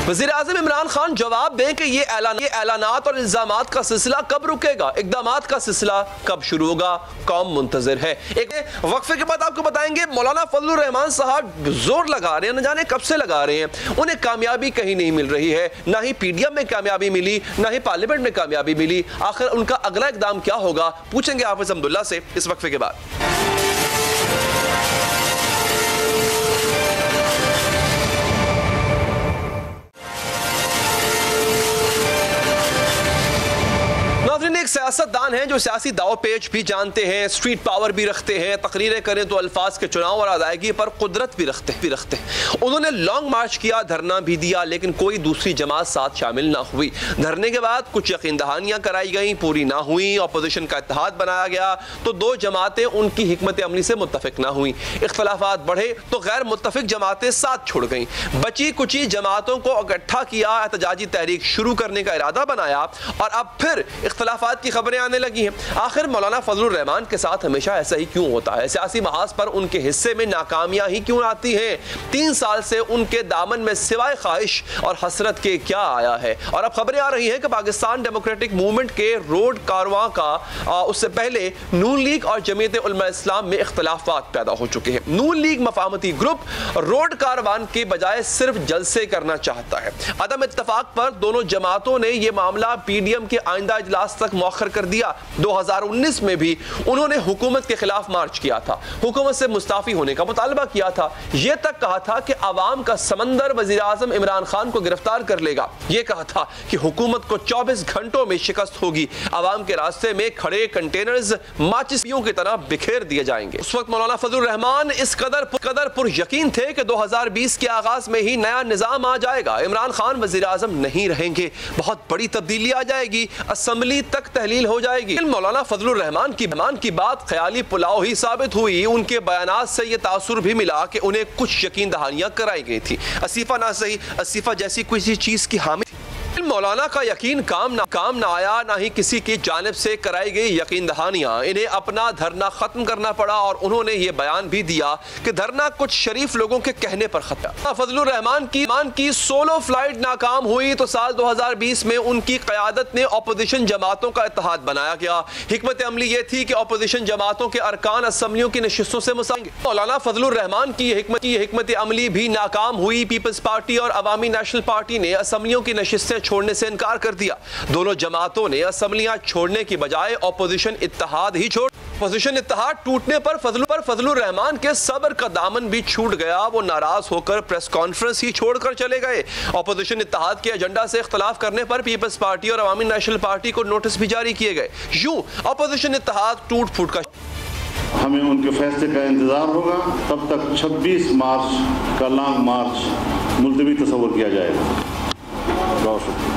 वज़ीर आज़म इमरान खान जवाब दें कि ये ऐलानात और इल्ज़ामात का सिलसिला कब रुकेगा, इक़दामात का सिलसिला कब शुरू होगा, कौम मुंतज़िर है। एक वक्फे के बाद आपको बताएंगे मौलाना फजलुर रहमान साहब जोर लगा रहे हैं, न जाने कब से लगा रहे हैं, उन्हें कामयाबी कहीं नहीं मिल रही है। ना ही पीडीएम में कामयाबी मिली, ना ही पार्लियामेंट में कामयाबी मिली। आखिर उनका अगला इक़दाम क्या होगा, पूछेंगे हाफिज़ अब्दुल्ला से इस वक्फे के बाद। एक सियासतदान हैं जो सियासी दाव पेच भी जानते हैं, स्ट्रीट पावर भी रखते हैं, तकरीरें करें तो अल्फाज के चुनाव और अदायगी पर कुदरत भी रखते हैं। उन्होंने लॉन्ग मार्च किया, धरना भी दिया, लेकिन कोई दूसरी जमात साथ शामिल ना हुई। धरने के बाद कुछ यकीन दहानियां कराई गई, पूरी ना हुई। अपोजिशन का इत्तेहाद बनाया गया तो 2 जमातें उनकी हिकमत अमली से मुत्तफिक ना हुई। इख्तलाफात बढ़े तो गैर मुत्तफिक जमातें साथ छोड़ गई। बची कुची जमातों को इकट्ठा किया, एहतजाजी तहरीक शुरू करने का इरादा बनाया और अब फिर इख्तलाफात की खबरें आने लगी हैं। आखिर मौलाना फजलुर रहमान के साथ हमेशा ऐसा ही क्यों होता है? सियासी महाज पर उनके हिस्से में नाकामियां ही क्यों आती हैं? 3 साल से उनके दामन में सिवाय ख्वाहिश और हसरत के क्या आया है? और अब खबरें आ रही हैं कि पाकिस्तान डेमोक्रेटिक मूवमेंट के रोड कारवां का उससे पहले नून लीग और जमीयत उलमा इस्लाम में इख्तलाफात पैदा हो चुके हैं। नून लीग मफाहमती ग्रुप रोड कारवान के बजाय सिर्फ जलसे करना चाहता है। अदम इत्तफाक पर दोनों जमातों ने यह मामला पीडीएम के आइंदा इजलास तक मौखर कर दिया। 2019 में भी उन्होंने हुकूमत के खिलाफ मार्च किया था, हुकूमत से मुस्ताफी होने का मुतालबा किया था, यह तक कहा था कि अवाम का समंदर वज़ीर आज़म इमरान खान को गिरफ्तार कर लेगा। यह कहा था कि हुकूमत को 24 घंटों में शिकस्त होगी, अवाम के रास्ते में खड़े कंटेनर्स माचिसियों की तरह बिखेर दिए जाएंगे। उस वक्त मौलाना फजलुर रहमान इस कदर पुर यकीन थे कि 2020 के आगाज में ही नया निजाम आ जाएगा, इमरान खान वज़ीर आज़म नहीं रहेंगे, बहुत बड़ी तब्दीली आ जाएगी, असेंबली तक तहलील हो जाएगी। मौलाना फजलुर रहमान की बात ख्याली पुलाव ही साबित हुई। उनके बयानात से यह तासुर भी मिला कि उन्हें कुछ यकीन दहानियां कराई गई थी। असीफा ना सही, असीफा जैसी किसी चीज की हामी। मौलाना का यकीन काम ना आया, ना ही किसी की जानिब से कराई गई यकीन दहानियां। इन्हें अपना धरना खत्म करना पड़ा और उन्होंने ये बयान भी दिया कि धरना कुछ शरीफ लोगों के कहने पर खत्म। फजलुर रहमान की सोलो फ्लाइट नाकाम हुई तो साल 2020 में उनकी क़यादत में अपोजिशन जमातों का इत्तेहाद बनाया गया। हिकमत अमली ये थी कि अपोजिशन जमातों के अरकान असम्बलियों की नशिस्तों से मुसाएंगे। मौलाना फजलुर रहमान की हिकमत अमली भी नाकाम हुई। पीपल्स पार्टी और अवामी नेशनल पार्टी ने असम्बलियों की नशिस्तें छोड़ने से इनकार कर दिया। दोनों जमातों ने असम्बलियां छोड़ने की बजाय ऑपोजिशन इत्तेहाद ही छोड़। ऑपोजिशन इत्तेहाद टूटने पर फजलुर रहमान के सब्र का दामन भी छूट गया। वो नाराज होकर प्रेस कॉन्फ्रेंस ही छोड़कर चले गए। ऑपोजिशन इत्तेहाद के एजेंडा से इख्तलाफ करने पर पीपल्स पार्टी और अवामी नेशनल पार्टी को नोटिस भी जारी किए गए। यूं ऑपोजिशन इत्तेहाद टूट फूट का हमें उनके फैसले का इंतजार होगा। तब तक 26 मार्च का लॉन्ग मार्च मुलतवी तस्वर किया जाएगा। बहुत शुक्रिया।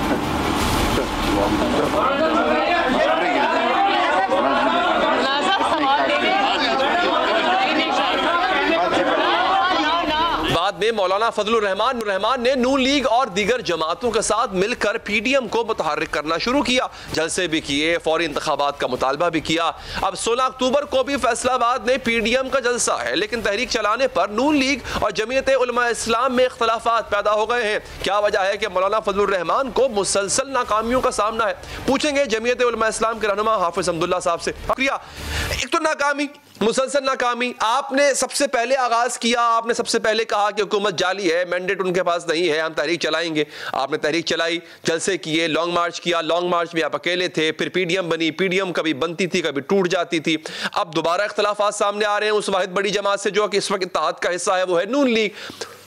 बाद में मौलाना फजलुर रहमान ने नून लीग और दीगर जमातों के साथ मिलकर पीडीएम को मुतहर्रिक करना शुरू किया। जलसे भी किए, फौरी इंतखाबात का मुतालबा भी किया। अब 16 अक्टूबर को भी फैसलाबाद में पीडीएम का जलसा है, लेकिन तहरीक चलाने पर नून लीग और जमीयत उलमा इस्लाम में इख्तलाफात पैदा हो गए हैं। क्या वजह है कि मौलाना फजलुर रहमान को मुसलसल नाकामियों का सामना है? पूछेंगे जमीयत उलमा इस्लाम के रहनुमा हाफिज अब्दुल्ला साहब से। एक तो नाकामी, मुसलसल नाकामी। आपने सबसे पहले आगाज किया, आपने सबसे पहले कहा कि हुकूमत जाली है, मैंडेट उनके पास नहीं है, हम तहरीक चलाएंगे। आपने तहरीक चलाई, जलसे किए, लॉन्ग मार्च किया। लॉन्ग मार्च में आप अकेले थे, फिर पीडीएम बनी। पीडीएम कभी बनती थी, कभी टूट जाती थी। अब दोबारा इख्तलाफात सामने आ रहे हैं उस वाहिद बड़ी जमात से जो कि इस वक्त इत्तेहाद का हिस्सा है, वो है नून लीग।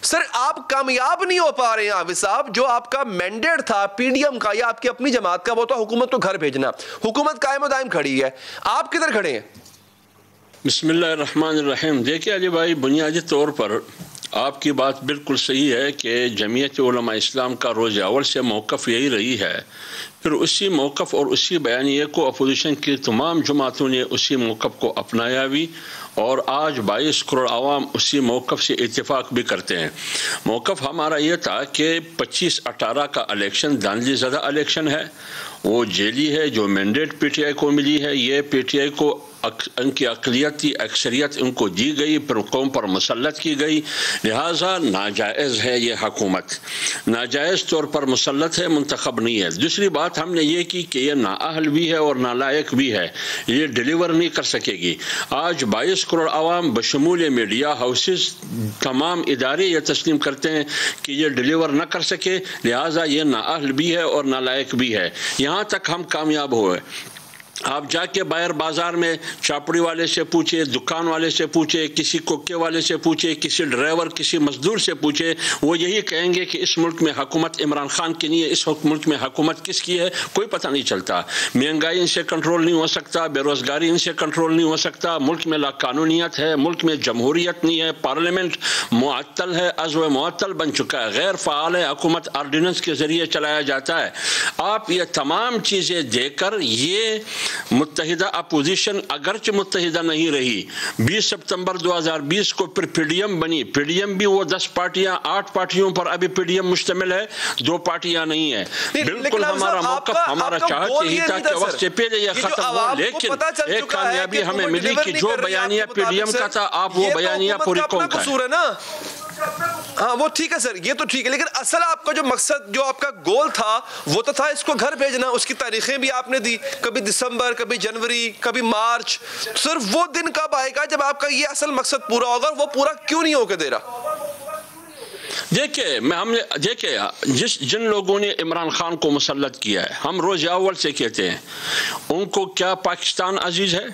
सर, आप कामयाब नहीं हो पा रहे हैं हाफिज साहब। जो आपका मैंडेट था पीडीएम का या आपकी अपनी जमात का, वो तो हुकूमत को घर भेजना। हुकूमत कायम दायम खड़ी है, आप किधर खड़े हैं? बिस्मिल्लाहिर्रहमानिर्रहीम। देखिए अली भाई, बुनियादी तौर पर आपकी बात बिल्कुल सही है कि जमीयत उलमा इस्लाम का रोज़ अव्वल से मौक़िफ़ यही रही है। फिर उसी मौक़िफ़ और उसी बयानिए को अपोजिशन की तमाम जमातों ने उसी मौक़िफ़ को अपनाया भी, और आज 22 करोड़ आवाम उसी मौक़िफ़ से इत्तेफाक भी करते हैं। मौक़िफ़ हमारा ये था कि 25-18 का इलेक्शन दांधली ज़दा इलेक्शन है, वो जेली है। जो मैंडेट पीटीआई को मिली है, ये पीटीआई को उनकी अक़लियती अक्सरियत उनको दी गई, फिर कौम पर मुसल्लत की गई। लिहाजा नाजायज़ है ये हुकूमत, नाजायज़ तौर पर मुसल्लत है, मुंतखब नहीं है। दूसरी बात हमने ये की कि ये नाअहल भी है और नालायक भी है, ये डिलीवर नहीं कर सकेगी। आज 22 करोड़ आवाम बशमूल मीडिया हाउसेस तमाम इदारे ये तस्लीम करते हैं कि ये डिलीवर न कर सके, लिहाजा ये नाअहल भी है और नालायक भी है। यहाँ तक हम कामयाब हुए। आप जाके बाहर बाजार में चापड़ी वाले से पूछे, दुकान वाले से पूछे, किसी कोके वाले से पूछे, किसी ड्राइवर, किसी मजदूर से पूछे, वो यही कहेंगे कि इस मुल्क में हुकूमत इमरान खान की नहीं है, इस वक्त मुल्क में हुकूमत किसकी है कोई पता नहीं चलता। महंगाई इनसे कंट्रोल नहीं हो सकता, बेरोजगारी इनसे कंट्रोल नहीं हो सकता, मुल्क में लाकानूनियत है, मुल्क में जमहूरियत नहीं है, पार्लियामेंट मुअत्तल है, अज़्व मुअत्तल बन चुका है, गैर फ़ाल है, हुकूमत आर्डिनेंस के ज़रिए चलाया जाता है। आप ये तमाम चीज़ें देकर ये मुत्तहिदा अपोजिशन अगरचे मुत्तहिदा नहीं रही। 20 सितंबर 2020 को फिर पीडीएम बनी। पीडीएम भी वो 10 पार्टियां, 8 पार्टियों पर अभी पीडीएम मुश्तमिल है, 2 पार्टियां नहीं है। बिल्कुल हमारा मौक़िफ़, हमारा चाहत यही था कि वक्त से पहले यह खत्म हो, लेकिन एक कामयाबी हमें मिली कि जो बयानिया पीडीएम का था, आप वो बयानिया पूरी कौम का है। हाँ, वो ठीक है सर, ये तो ठीक है, लेकिन असल आपका जो मकसद, जो आपका गोल था, वो तो था इसको घर भेजना। उसकी तारीखें भी आपने दी, कभी दिसंबर, कभी जनवरी, कभी मार्च। सर, वो दिन कब आएगा जब आपका ये असल मकसद पूरा होगा? वो पूरा क्यों नहीं होकर दे रहा? देखिए जिन लोगों ने इमरान खान को मुसल्लत किया है, हम रोज़ अव्वल से कहते हैं उनको क्या पाकिस्तान अजीज़ है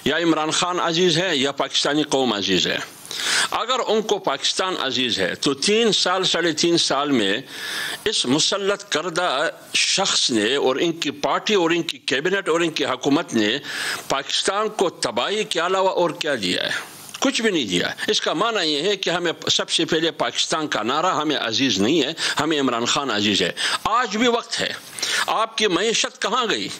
या इमरान खान अजीज़ है या पाकिस्तानी कौम अजीज़ है। अगर उनको पाकिस्तान अजीज़ है तो 3 साल 3.5 साल में इस मुसल्लत करदा शख्स ने और इनकी पार्टी और इनकी कैबिनेट और इनकी हुकूमत ने पाकिस्तान को तबाही के अलावा और क्या दिया है? कुछ भी नहीं दिया। इसका माना यह है कि हमें सबसे पहले पाकिस्तान का नारा हमें अजीज़ नहीं है, हमें इमरान खान अजीज़ है। आज भी वक्त है। आपकी मईशत कहाँ गई?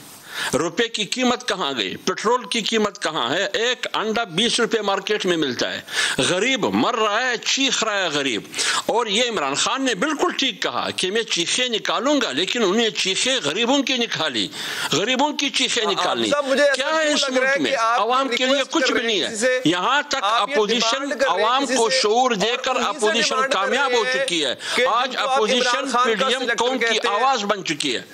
रुपए की कीमत कहाँ गई? पेट्रोल की कीमत कहाँ है? एक अंडा 20 रुपए मार्केट में मिलता है। गरीब मर रहा है, चीख रहा है गरीब। और ये इमरान खान ने बिल्कुल ठीक कहा कि मैं चीखें निकालूंगा, लेकिन उन्हें चीखें गरीबों की निकाली, गरीबों की चीखें निकालनी। क्या है इस मुल्क में? आवाम के लिए कुछ भी नहीं है। यहाँ तक अपोजिशन आवाम को शऊर देकर अपोजिशन कामयाब हो चुकी है। आज अपोजिशन पीडीएम कौम की आवाज बन चुकी है।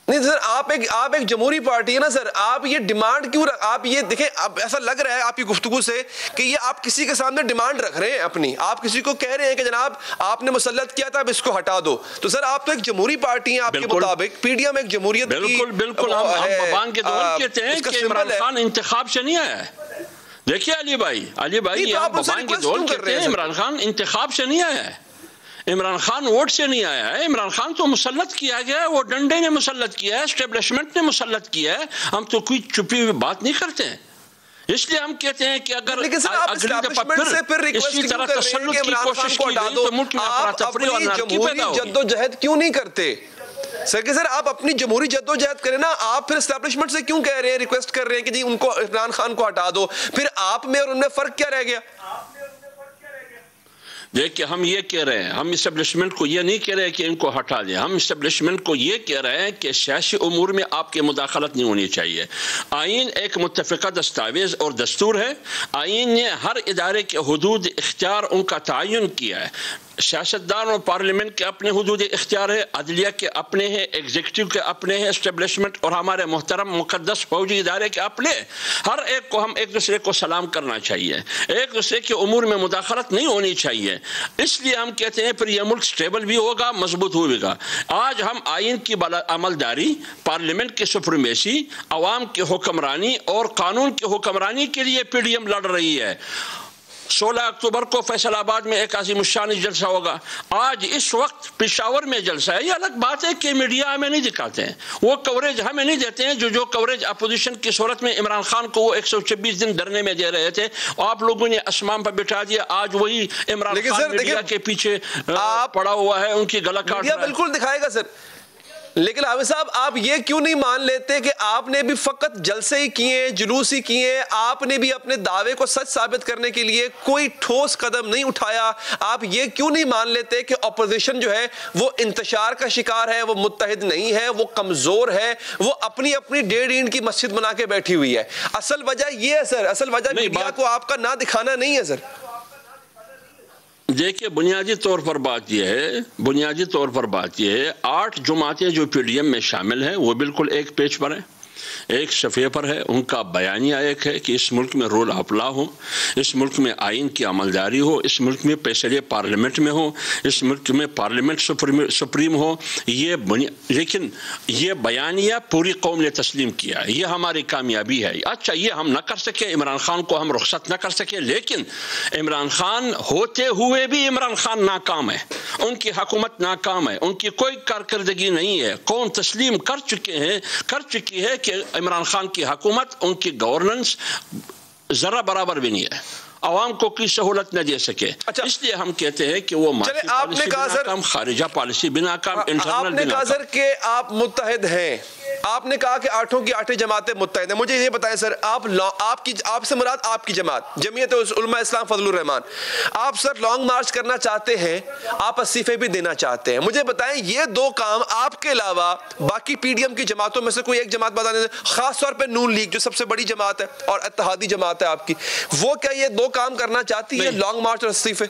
नहीं सर, आप एक जमहूरी पार्टी है ना सर, आप ये डिमांड क्यों आप ये देखें, अब ऐसा लग रहा है आपकी गुफ्तगू से कि ये आप किसी के सामने डिमांड रख रहे हैं अपनी, आप किसी को कह रहे हैं कि जनाब आपने मुसल्लत किया था, अब इसको हटा दो। तो सर आप तो एक जमहूरी पार्टी हैं, आपके मुताबिक पीडीएम एक जमहूरियत बिल्कुल हम बबांग के दौर कहते हैं कि इमरान खान इंतखाब से नहीं आया है। देखिए अली भाई बबांग के दौर कहते हैं इमरान खान इंतखाब से नहीं आया है, इमरान खान वोट से नहीं आया है। इमरान खान तो मुसल्लत किया गया है, वो डंडे ने मुसल्लत किया है, एस्टेब्लिशमेंट ने मुसल्लत किया है। हम तो कोई छुपी हुई बात नहीं करते हैं। इसलिए हम कहते हैं कि अगर अगली दफा फिर इसी तरह तसल्लुत की कोशिश की गई तो मुल्क में अफरा-तफरी और नारकी पैदा होगी। जद्दोजहद क्यों नहीं करते सर? कि सर आप अपनी जमहूरी जद्दोजहद करें ना, आप फिर एस्टेब्लिशमेंट से क्यों कह रहे हैं, रिक्वेस्ट कर रहे हैं कि जी उनको इमरान खान को हटा दो? फिर आप में और उनमें फर्क क्या रह गया? देखिए हम ये कह रहे हैं, हम इस्टेब्लिशमेंट को ये नहीं कह रहे हैं कि इनको हटा दें, हम इस्टेब्लिशमेंट को ये कह रहे हैं कि सियासी उमूर में आपकी मुदाखलत नहीं होनी चाहिए। आइन एक मुत्तफ़िक़ा दस्तावेज़ और दस्तूर है। आइन ने हर इदारे के हुदूद इख्तियार उनका तयन किया है। सियासतदान और पार्लियामेंट के अपने हुदूद इख्तियार है, अदलिया के अपने हैं, एग्जीक्यूटिव के अपने हैं, एस्टेब्लिशमेंट और हमारे मोहतरम मुक़द्दस फौजी इदारे के अपने। हर एक को हम एक दूसरे को सलाम करना चाहिए, एक दूसरे के उमूर में मुदाखलत नहीं होनी चाहिए। इसलिए हम कहते हैं फिर यह मुल्क स्टेबल भी होगा, मजबूत होगा। आज हम आइन की अमलदारी, पार्लियामेंट की सुप्रीमेसी, अवाम की हुक्मरानी और कानून की हुक्मरानी के लिए पीडीएम लड़ रही है। 16 अक्टूबर को फैसलाबाद में एक अज़ीमुश्शानी जलसा होगा। आज इस वक्त पेशावर में जलसा है। ये अलग बात है कि मीडिया हमें नहीं दिखाते हैं, वो कवरेज हमें नहीं देते हैं जो कवरेज अपोजिशन की सूरत में इमरान खान को वो 126 दिन धरने में दे रहे थे। आप लोगों ने असमाम पर बिठा दिया। आज वही इमरान खान मीडिया के पीछे पड़ा हुआ है, उनकी गला काट रहा है। बिल्कुल दिखाएगा सर, लेकिन हाफिज साहब आप ये क्यों नहीं मान लेते कि आपने भी फकत जलसे ही किए, जुलूस ही किए, आपने भी अपने दावे को सच साबित करने के लिए कोई ठोस कदम नहीं उठाया? आप ये क्यों नहीं मान लेते कि अपोजिशन जो है वो इंतशार का शिकार है, वो मुत्तहिद नहीं है, वो कमजोर है, वो अपनी अपनी 1.5 ईंट की मस्जिद बना के बैठी हुई है? असल वजह ये है सर, असल वजह मीडिया को आपका ना दिखाना नहीं है सर। देखिए बुनियादी तौर पर बात यह है 8 जमातें जो पीडीएम में शामिल हैं वो बिल्कुल एक पेज पर है, एक सफ़े पर है। उनका बयानिया एक है कि इस मुल्क में रोल ऑफ लॉ हो, इस मुल्क में आइन की अमलदारी हो, इस मुल्क में फैसले पार्लियामेंट में हो, इस मुल्क में पार्लियामेंट सुप्रीम हो। लेकिन ये बयानिया पूरी कौम ने तस्लीम किया, ये हमारी कामयाबी है। अच्छा ये हम न कर सके, इमरान खान को हम रुखसत न कर सके, लेकिन इमरान खान होते हुए भी इमरान खान नाकाम है, उनकी हुकूमत नाकाम है, उनकी कोई कारकर्दगी नहीं है। कौम तस्लीम कर चुकी है कि इमरान खान की हुकूमत, उनकी गवर्नेंस जरा बराबर भी नहीं है, आवाम को कोई सहूलत न दे सके। अच्छा, इसलिए हम कहते हैं कि वो आपने कहा सर खारिजा पॉलिसी बिना काम, इंटरनल आपने कहा सर कि आप मुत्तहिद हैं, आपने कहा कि 8 की 8 जमातें मुत्तहिद हैं। मुझे ये बताएं सर, आपसे मुराद आपकी जमात जमीयत उलमा इस्लाम फजलुर रहमान, आप सर लॉन्ग मार्च करना चाहते हैं, आप इस्तीफे भी देना चाहते हैं। मुझे बताएं ये 2 काम आपके अलावा बाकी पीडीएम की जमातों में से कोई एक जमात बता दें, खास तौर पर नून लीग जो सबसे बड़ी जमात है और इत्तेहादी जमात है आपकी, वो क्या ये 2 काम करना चाहती है, लॉन्ग मार्च और इस्तीफे?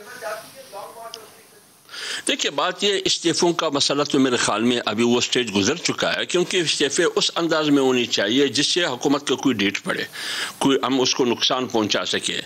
देखिए बात ये इस्तीफों का मसला तो मेरे ख्याल में अभी वो स्टेज गुजर चुका है, क्योंकि इस्तीफे उस अंदाज में होनी चाहिए जिससे हुकूमत को कोई डेट पड़े, कोई हम उसको नुकसान पहुंचा सके।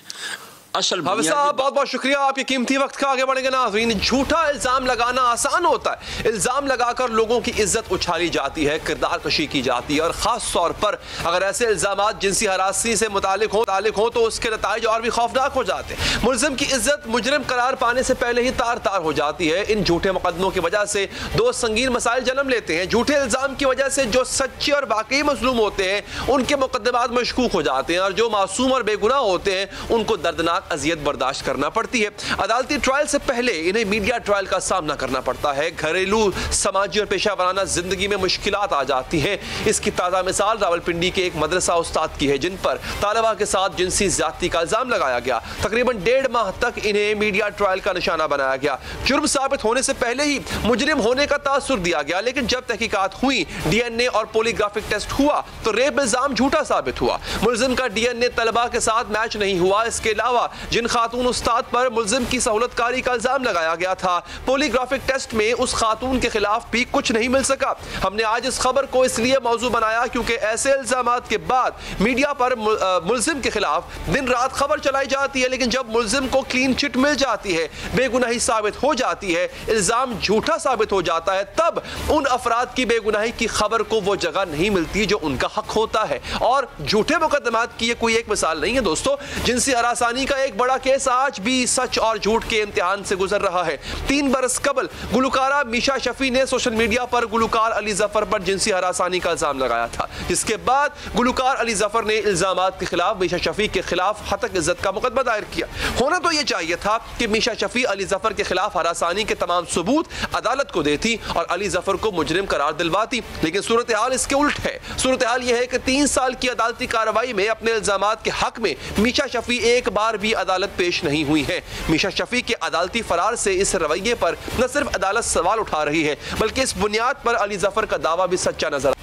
असल साहब बहुत बहुत शुक्रिया आपके कीमती वक्त का। आगे बढ़ेंगे नाज़रीन। झूठा इल्जाम लगाना आसान होता है, इल्जाम लगाकर लोगों की इज्जत उछाली जाती है, किरदार कशी की जाती है, और खास तौर पर अगर ऐसे इल्जामात जिनसी हरासी से मुतालिक हो तो उसके नताइज और भी खौफनाक हो जाते हैं। मुलजिम की इज्जत मुजरिम करार पाने से पहले ही तार तार हो जाती है। इन झूठे मुकदमों की वजह से दो संगीन मसाइल जन्म लेते हैं। झूठे इल्जाम की वजह से जो सच्चे और वाकई मजलूम होते हैं उनके मुकदमात मशकूक हो जाते हैं, और जो मासूम और बेगुनाह होते हैं उनको दर्दनाक अजियत बर्दाश्त करना पड़ती है। अदालती ट्रायल से पहले इन्हें मीडिया ट्रायल का सामना करना पड़ता है। घरेलू, समाजी और पेशा वराना जिंदगी में मुश्किलात आ जाती हैं। इसकी ताज़ा मिसाल रावलपिंडी के एक मदरसा उस्ताद की है जिन पर तालिबा के साथ जिनसी ज्यादती का इल्जाम लगाया गया। तकरीबन 1.5 माह तक इन्हें मीडिया ट्रायल का निशाना बनाया गया। जुर्म साबित होने से पहले ही मुजरिम होने का तासुर दिया गया, लेकिन जब तहकीकात हुई, डीएनए और पॉलीग्राफिक टेस्ट हुआ तो रेप इल्जाम झूठा साबित हुआ। मुलजिम का डीएनए तलबा के साथ मैच नहीं हुआ। इसके अलावा जिन खातून उस्ताद पर मुलजिम की सहूलतकारी का इल्जाम लगाया गया था, पॉलीग्राफिक टेस्ट में उस खातून के खिलाफ भी कुछ नहीं मिल सका। हमने आज इस खबर को इसलिए मौजू बनाया क्योंकि ऐसे इल्जामात के बाद मीडिया पर मुलजिम के खिलाफ दिन रात खबर चलाई जाती है, लेकिन जब मुलजिम को क्लीन चिट मिल जाती है, बेगुनाही साबित हो जाती है, इल्जाम झूठा साबित हो जाता है, तब उन अफराद की बेगुनाही की खबर को वो जगह नहीं मिलती जो उनका हक होता है। और झूठे मुकदमात की ये कोई एक मिसाल नहीं है दोस्तों। जिनसी हरासानी का एक बड़ा केस आज भी सच और झूठ के इम्तिहान से गुजर रहा है। 3 बरस कबल गुलकारा मीशा शफी ने सोशल मीडिया पर गुलकार अली जफर पर जिनसी हरासानी का इल्जाम लगाया था, जिसके बाद गुलकार अली जफर ने इल्जामात के खिलाफ मीशा शफी के खिलाफ हतक इज्जत का मुकदमा दायर किया। होना तो यह चाहिए था कि मीशा शफी अली जफर के खिलाफ हरासानी के तमाम सबूत अदालत को देती और अली जफर को मुजरिम करार दिलवाती, लेकिन सूरत हाल इसके उल्ट है। सूरत हाल यह है कि 3 साल की अदालती कार्रवाई में अपने इल्जामात के हक में मीशा शफी एक बार भी अदालत पेश नहीं हुई है। मीशा शफी के अदालती फरार से इस रवैये पर न सिर्फ अदालत सवाल उठा रही है, बल्कि इस बुनियाद पर अली जफर का दावा भी सच्चा नजर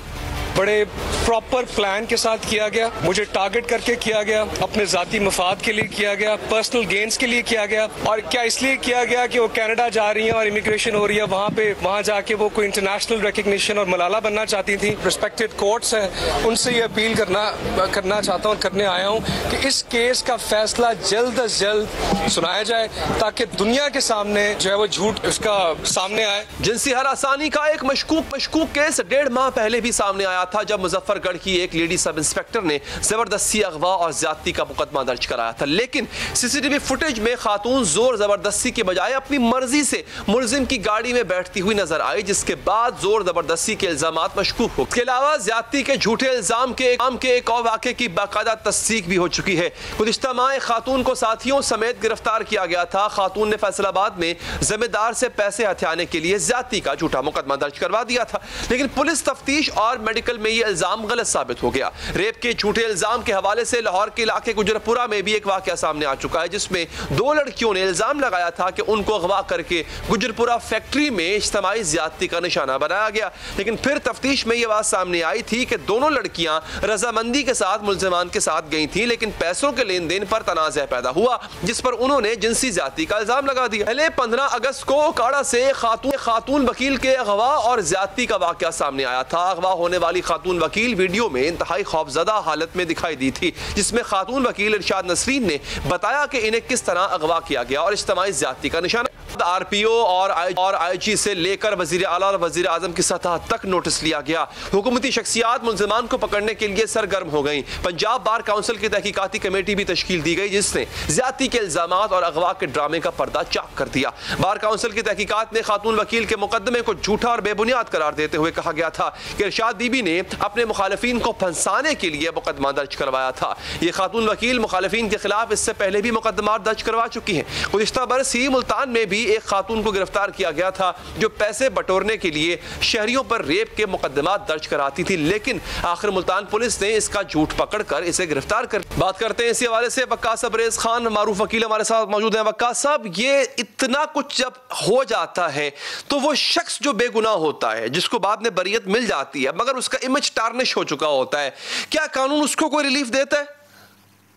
बड़े प्रॉपर प्लान के साथ किया गया, मुझे टारगेट करके किया गया, अपने ज़ाती मफाद के लिए किया गया, पर्सनल गेन्स के लिए किया गया। और क्या इसलिए किया गया कि वो कनाडा जा रही हैं और इमिग्रेशन हो रही है, वहाँ जाके वो कोई इंटरनेशनल रिकग्निशन और मलाला बनना चाहती थी। रिस्पेक्टेड कोर्ट्स हैं, उनसे ये अपील करना चाहता हूँ, करने आया हूँ कि इस केस का फैसला जल्द अज जल्द सुनाया जाए ताकि दुनिया के सामने जो है वो झूठ उसका सामने आए। जिनसी हरासानी का एक मशकूक केस 1.5 माह पहले भी सामने आया था, जब मुजफ्फरगढ़ की एक लेडी सब इंस्पेक्टर ने जबरदस्ती अगवा और ज्यादती का मुकदमा दर्ज कराया था, लेकिन सीसीटीवी फुटेज में खातून जोर जबरदस्ती के बजाय अपनी मर्जी से मुलजिम की गाड़ी में बैठती हुई नजर आई, जिसके बाद जोर जबरदस्ती के इल्जामात मशकूक हो। इसके अलावा ज्यादती के झूठे इल्जाम के एक और वाक़े की बाकायदा तस्दीक भी हो चुकी है। गुज़िश्ता माह खातून को साथियों समेत गिरफ्तार किया गया था। खातून ने फैसलाबाद में जिम्मेदार से पैसे हथियाने के लिए ज्यादती का झूठा मुकदमा दर्ज करवा दिया था, लेकिन पुलिस तफ्तीश और मेडिकल में ये इल्जाम गलत साबित हो गया। रेप के झूठे इल्जाम के हवाले से लाहौर के इलाके गुजरपुरा में भी एक वाकया सामने आ चुका है, जिसमें 2 लड़कियों ने इल्जाम लगाया था कि उनको अगवा करके गुजरपुरा फैक्ट्री में इज्तिमाई ज्यादती का निशाना बनाया गया, लेकिन फिर तफ्तीश में यह बात सामने आई थी कि दोनों लड़कियां रजामंदी के साथ मुलजमान के साथ गई थी, लेकिन पैसों के लेन देन पर तनाज़ पैदा हुआ, जिस पर उन्होंने जिनसी ज्यादती का इल्जाम लगा दिया। पहले 15 अगस्त को काड़ा से खातून वकील के अगवा और ज्यादती का वाकया सामने आया था। अगवा होने वाली खातून वकील वीडियो में इंतहाई खौफजदा हालत में दिखाई दी थी, जिसमें खातून वकील इरशाद नसरीन ने बताया कि इन्हें किस तरह अगवा किया गया और इज्तिमाई ज्यादती का निशाना। आरपीओ और आईजी से लेकर वजीर आला और वजीर आजम की सतह तक नोटिस लिया गया। हुकूमती शख्सियात मुलजिमान को पकड़ने के लिए सरगर्म हो गई। पंजाब बार काउंसिल की तहकीकाती कमेटी भी तश्कील दी गई, जिसने ज्यादती के इल्जामात और अगवा के ड्रामे का पर्दा चाक कर दिया। बार काउंसिल की तहकीकात में खातून वकील के मुकदमे को झूठा और बेबुनियाद करार देते हुए कहा गया था कि इरशाद बीबी ने अपने मुखालिफिन को फंसाने के लिए मुकदमा दर्ज करवाया था। ये खातून वकील मुखालिफिन के खिलाफ इससे पहले भी मुकदमा दर्ज करवा चुकी है। गुज़िश्ता बरस ही मुल्तान में भी एक खातून को गिरफ्तार किया गया था जो पैसे बटोरने के लिए शहरियों पर रेप के मुकदमा दर्ज कराती थी, लेकिन आखिर मुल्तान पुलिस ने इसका झूठ पकड़कर इसे गिरफ्तार कर। बात करते हैं इसी हवाले से वक्कास अबरेज खान मारूफ वकील हमारे साथ मौजूद हैं। वक्कास साहब, ये इतना कुछ जब हो जाता है तो वो शख्स जो बेगुनाह होता है, जिसको बाद में बरियत मिल जाती है मगर उसका इमेज टार्निश हो चुका होता है, क्या कानून उसको कोई रिलीफ देता है?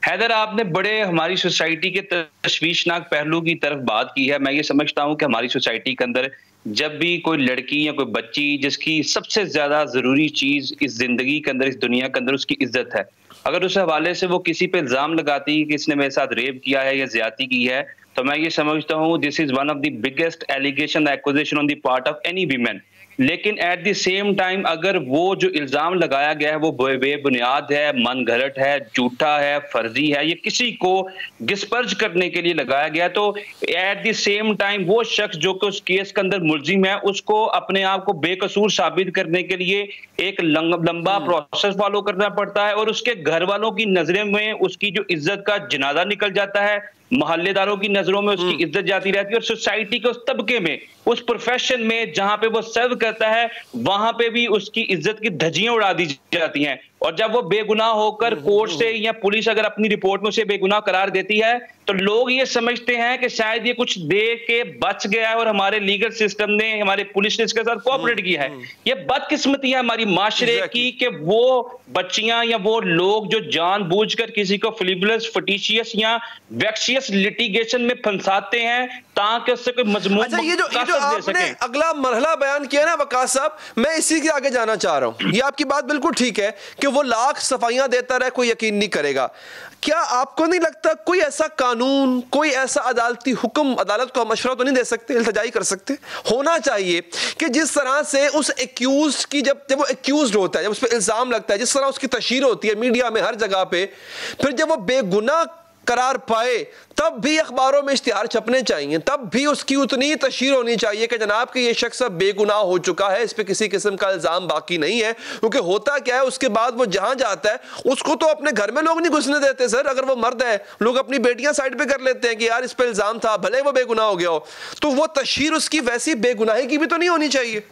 हैदर, आपने बड़े हमारी सोसाइटी के तशवीशनाक पहलू की तरफ बात की है। मैं ये समझता हूँ कि हमारी सोसाइटी के अंदर जब भी कोई लड़की या कोई बच्ची जिसकी सबसे ज्यादा जरूरी चीज इस जिंदगी के अंदर, इस दुनिया के अंदर उसकी इज्जत है, अगर उस हवाले से वो किसी पे इल्जाम लगाती कि किसने मेरे साथ रेप किया है या ज्यादती की है, तो मैं ये समझता हूँ this is one of the biggest allegation acquisition on the part of any women. लेकिन एट द सेम टाइम अगर वो जो इल्जाम लगाया गया है वो बेबुनियाद है, मन गलत है, झूठा है, फर्जी है, ये किसी को डिस्पर्ज करने के लिए लगाया गया, तो एट द सेम टाइम वो शख्स जो कि उस केस के अंदर मुलजिम है उसको अपने आप को बेकसूर साबित करने के लिए एक लंबा प्रोसेस फॉलो करना पड़ता है, और उसके घर वालों की नजरों में उसकी जो इज्जत का जनाजा निकल जाता है, मोहल्लेदारों की नजरों में उसकी इज्जत जाती रहती है, और सोसाइटी के उस तबके में, उस प्रोफेशन में जहां पे वो सर्व करता है वहां पे भी उसकी इज्जत की धज्जियां उड़ा दी जाती हैं। और जब वो बेगुनाह होकर कोर्ट से या पुलिस अगर अपनी रिपोर्ट में उसे बेगुनाह करार देती है तो लोग ये समझते हैं कि शायद ये कुछ दे के बच गया है और हमारे लीगल सिस्टम ने, हमारे पुलिस ने इसके साथ कोऑपरेट किया है। ये बदकिस्मती है हमारी माशरे की कि वो बच्चियां या वो लोग जो जानबूझकर किसी को फ्रिवलस, फटिशियस या वैक्शियस लिटिगेशन में फंसाते हैं ताकि उससे कोई मजमून। अच्छा, ये जो आपने अगला मरहला बयान किया ना वकास साहब, मैं इसी के आगे जाना चाह रहा हूं। ये आपकी बात बिल्कुल ठीक है कि वो लाख सफाइयां देता रहे, कोई यकीन नहीं करेगा। क्या आपको नहीं लगता कोई ऐसा कानून, कोई ऐसा अदालती हुक्म, अदालत को मशवरा तो नहीं दे सकते, इल्तिजाई कर सकते? होना चाहिए कि जिस तरह से उस एक्यूज की जब वो एक्यूज होता है, जब उस पर इल्जाम लगता है, जिस तरह उसकी तशहीर होती है मीडिया में हर जगह पे, फिर जब वो बेगुनाह करार पाए तब भी अखबारों में इश्तिहार छपने चाहिए, तब भी उसकी उतनी तशहीर होनी चाहिए कि जनाब कि ये शख्स अब बेगुनाह हो चुका है, इस पे किसी किस्म का इल्जाम बाकी नहीं है। क्योंकि होता क्या है, उसके बाद वो जहां जाता है उसको तो अपने घर में लोग नहीं घुसने देते सर। अगर वो मर्द है, लोग अपनी बेटियां साइड पे कर लेते हैं कि यार इस पे इल्जाम था, भले वो बेगुनाह हो गया हो, तो वो तशहीर उसकी वैसी बेगुनाही की भी तो नहीं होनी चाहिए।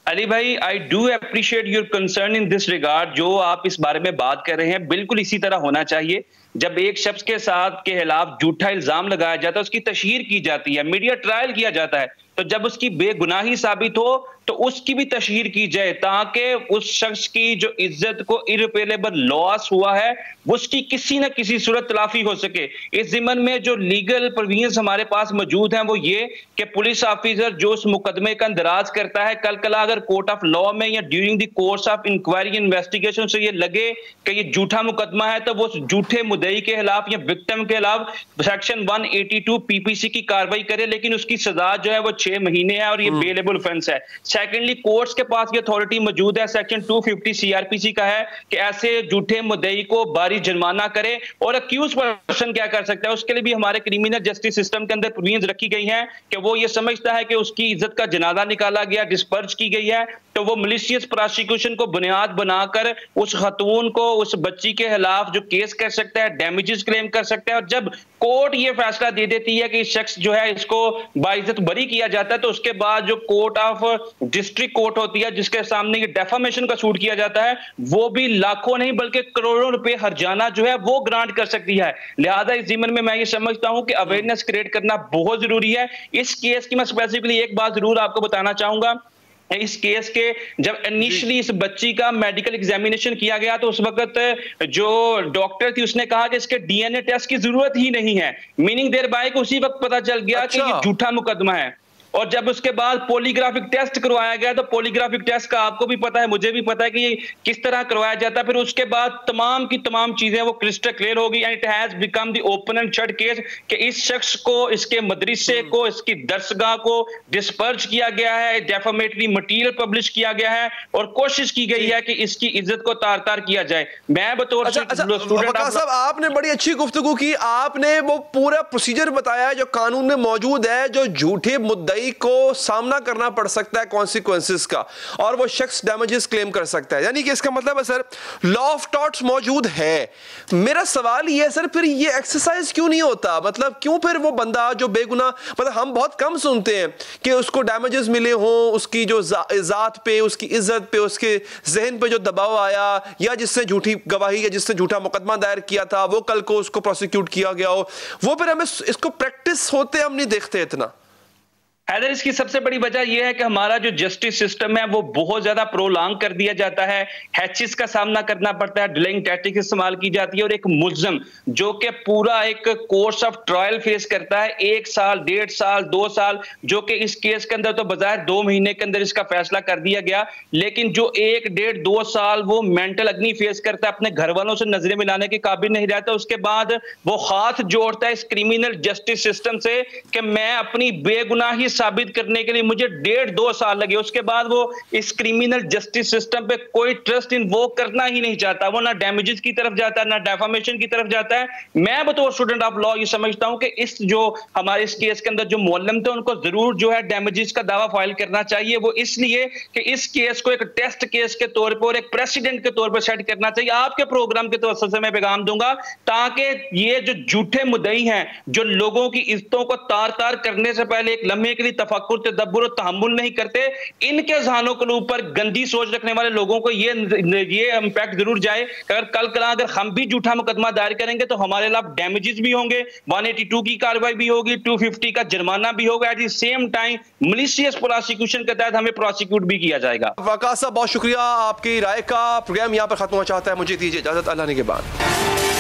अली भाई, I do appreciate your concern in this regard. जो आप इस बारे में बात कर रहे हैं बिल्कुल इसी तरह होना चाहिए। जब एक शख्स के साथ के खिलाफ झूठा इल्जाम लगाया जाता है, उसकी तशहीर की जाती है, मीडिया ट्रायल किया जाता है, तो जब उसकी बेगुनाही साबित हो तो उसकी भी तशहीर की जाए ताकि उस शख्स की जो इज्जत को इररिपेयरेबल लॉस हुआ है उसकी किसी न किसी सूरत तलाफी हो सके। इस जिम्मन में जो लीगल प्रोविजंस हमारे पास मौजूद हैं वो ये कि पुलिस ऑफिसर जो उस मुकदमे का इंदराज करता है, कल कला अगर कोर्ट ऑफ लॉ में या during the course of inquiry investigation से ये लगे कि ये झूठा मुकदमा है, तो वो झूठे मुद्दई के खिलाफ या विक्टिम के खिलाफ सेक्शन 182 पीपीसी की कार्रवाई करे, लेकिन उसकी सजा जो है वो 6 महीने है और ये बेलेबल ऑफेंस है। सेकेंडली, कोर्ट्स के पास ये अथॉरिटी मौजूद है, सेक्शन 250 सीआरपीसी का है कि ऐसे झूठे मुद्दई को भारी जुर्माना करे। और अक्यूज पर्सन क्या कर सकता है, उसके लिए भी हमारे क्रिमिनल जस्टिस सिस्टम के अंदर प्रोविजंस रखी गई हैं कि वो ये समझता है कि उसकी इज्जत का जनाजा निकाला गया, डिस्पर्ज की गई है, तो वो मलिशियस प्रोसिक्यूशन को बुनियाद बनाकर उस खतून को, उस बच्ची के खिलाफ जो केस कर सकता है, डैमेजेस क्लेम कर सकता है। और जब कोर्ट ये फैसला दे देती है कि इस शख्स जो है इसको बाइज्जत बरी किया जाता है, तो उसके बाद जो कोर्ट ऑफ डिस्ट्रिक्ट कोर्ट होती है जिसके सामने ये डेफामेशन का सूट किया जाता है, वो भी लाखों नहीं बल्कि करोड़ों रुपए हर्जाना जो है वो ग्रांट कर सकती है। लिहाजा इस जिम्मन में मैं ये समझता हूं कि अवेयरनेस क्रिएट करना बहुत जरूरी है। इस केस की मैं स्पेसिफिकली एक बात जरूर आपको बताना चाहूंगा। इस केस के जब इनिशियली इस बच्ची का मेडिकल एग्जामिनेशन किया गया तो उस वक्त जो डॉक्टर थी उसने कहा कि इसके डीएनए टेस्ट की जरूरत ही नहीं है, मीनिंग देयर बाय कि उसी वक्त पता चल गया कि ये झूठा मुकदमा है। और जब उसके बाद पॉलीग्राफिक टेस्ट करवाया गया तो पॉलीग्राफिक टेस्ट का आपको भी पता है, मुझे भी पता है कि ये किस तरह करवाया जाता है। फिर उसके बाद तमाम की तमाम चीजें वो क्रिस्टल क्लियर होगी and it has become the open and shut case कि इस शख्स को, इसके मदरसे को, इसकी दरसगाह को डिस्पर्ज किया गया है, डेफामेटरी मटीरियल पब्लिश किया गया है और कोशिश की गई है कि इसकी इज्जत को तार तार किया जाए। मैं बतौर स्टूडेंट साहब, आपने बड़ी अच्छी गुफ्तगू की, आपने वो पूरा प्रोसीजर बताया जो कानून में मौजूद है, जो झूठे मुद्दई को सामना करना पड़ सकता है कॉन्सिक्वेंसेस का, और वो शख्स डैमेजेस क्लेम कर सकता है। यानी कि इसका मतलब है सर लॉ ऑफ टॉर्ट्स मौजूद है। मेरा सवाल ये है सर, फिर ये एक्सरसाइज क्यों नहीं होता? मतलब क्यों फिर वो बंदा जो बेगुनाह, मतलब हम बहुत कम सुनते हैं कि उसको डैमेजेस मिले हों, उसकी जो जात पे, उसकी इज्जत पे, उसके जहन पे जो दबाव आया, या जिससे झूठी गवाही या जिससे झूठा मुकदमा दायर किया था वो कल को उसको प्रोसिक्यूट किया गया हो, वो फिर हमें इसको प्रैक्टिस होते हम नहीं देखते इतना। हैदर, इसकी सबसे बड़ी वजह यह है कि हमारा जो जस्टिस सिस्टम है वो बहुत ज्यादा प्रोलॉन्ग कर दिया जाता है, हैचिस का सामना करना पड़ता है, डिलेइंग टैक्टिक्स इस्तेमाल की जाती है, और एक मुल्ज़म जो कि पूरा एक कोर्स ऑफ ट्रायल फेस करता है, 1 साल, 1.5 साल, 2 साल, जो कि इस केस के अंदर तो बजाय 2 महीने के अंदर इसका फैसला कर दिया गया, लेकिन जो 1, 1.5, 2 साल वो मेंटल अग्नि फेस करता है, अपने घर वालों से नजरें मिलाने के काबिल नहीं रहता, उसके बाद वो हाथ जोड़ता है इस क्रिमिनल जस्टिस सिस्टम से कि मैं अपनी बेगुनाही साबित करने के लिए मुझे 1.5-2 साल लगे। उसके बाद वो इस क्रिमिनल जस्टिस सिस्टम पे कोई ट्रस्ट इन्वोक करना ही नहीं चाहता, वो ना डैमेजेस की तरफ जाता है ना डेफामेशन की तरफ जाता है। मैं बतौर स्टूडेंट ऑफ लॉ ये समझता हूं कि इस जो हमारे इस केस के अंदर जो मुअल्लिम थे उनको जरूर जो है डैमेजेस का दावा फाइल करना चाहिए, वो इसलिए कि इस केस को एक टेस्ट केस के तौर पर और एक प्रेसिडेंट के तौर पर सेट करना चाहिए। आपके प्रोग्राम के तवज्जुह से मैं पैगाम दूंगा ताकि ये जो झूठे मुद्दई हैं जो लोगों की इज्जतों को तार तार करने से पहले एक लम्हे के लिए तफक्कुर, तदब्बुर और तहम्मुल नहीं करते, इनके ज़हनों के ऊपर गंदी सोच रखने वाले लोगों को ये इंपैक्ट जरूर जाए कि अगर कल अगर हम भी झूठा मुकदमा दायर करेंगे तो हमारे खिलाफ डैमेजेस भी होंगे, 182 की कार्रवाई भी होगी, 250 का जुर्माना भी होगा, eight the same time malicious prosecution के तहत हमें प्रोसिक्यूट भी किया जाएगा। वकास साहब बहुत शुक्रिया आपकी राय का। प्रोग्राम यहाँ पर खत्म होना चाहता है, मुझे दीजिए इजाजत, अल्लाह ने के बाद।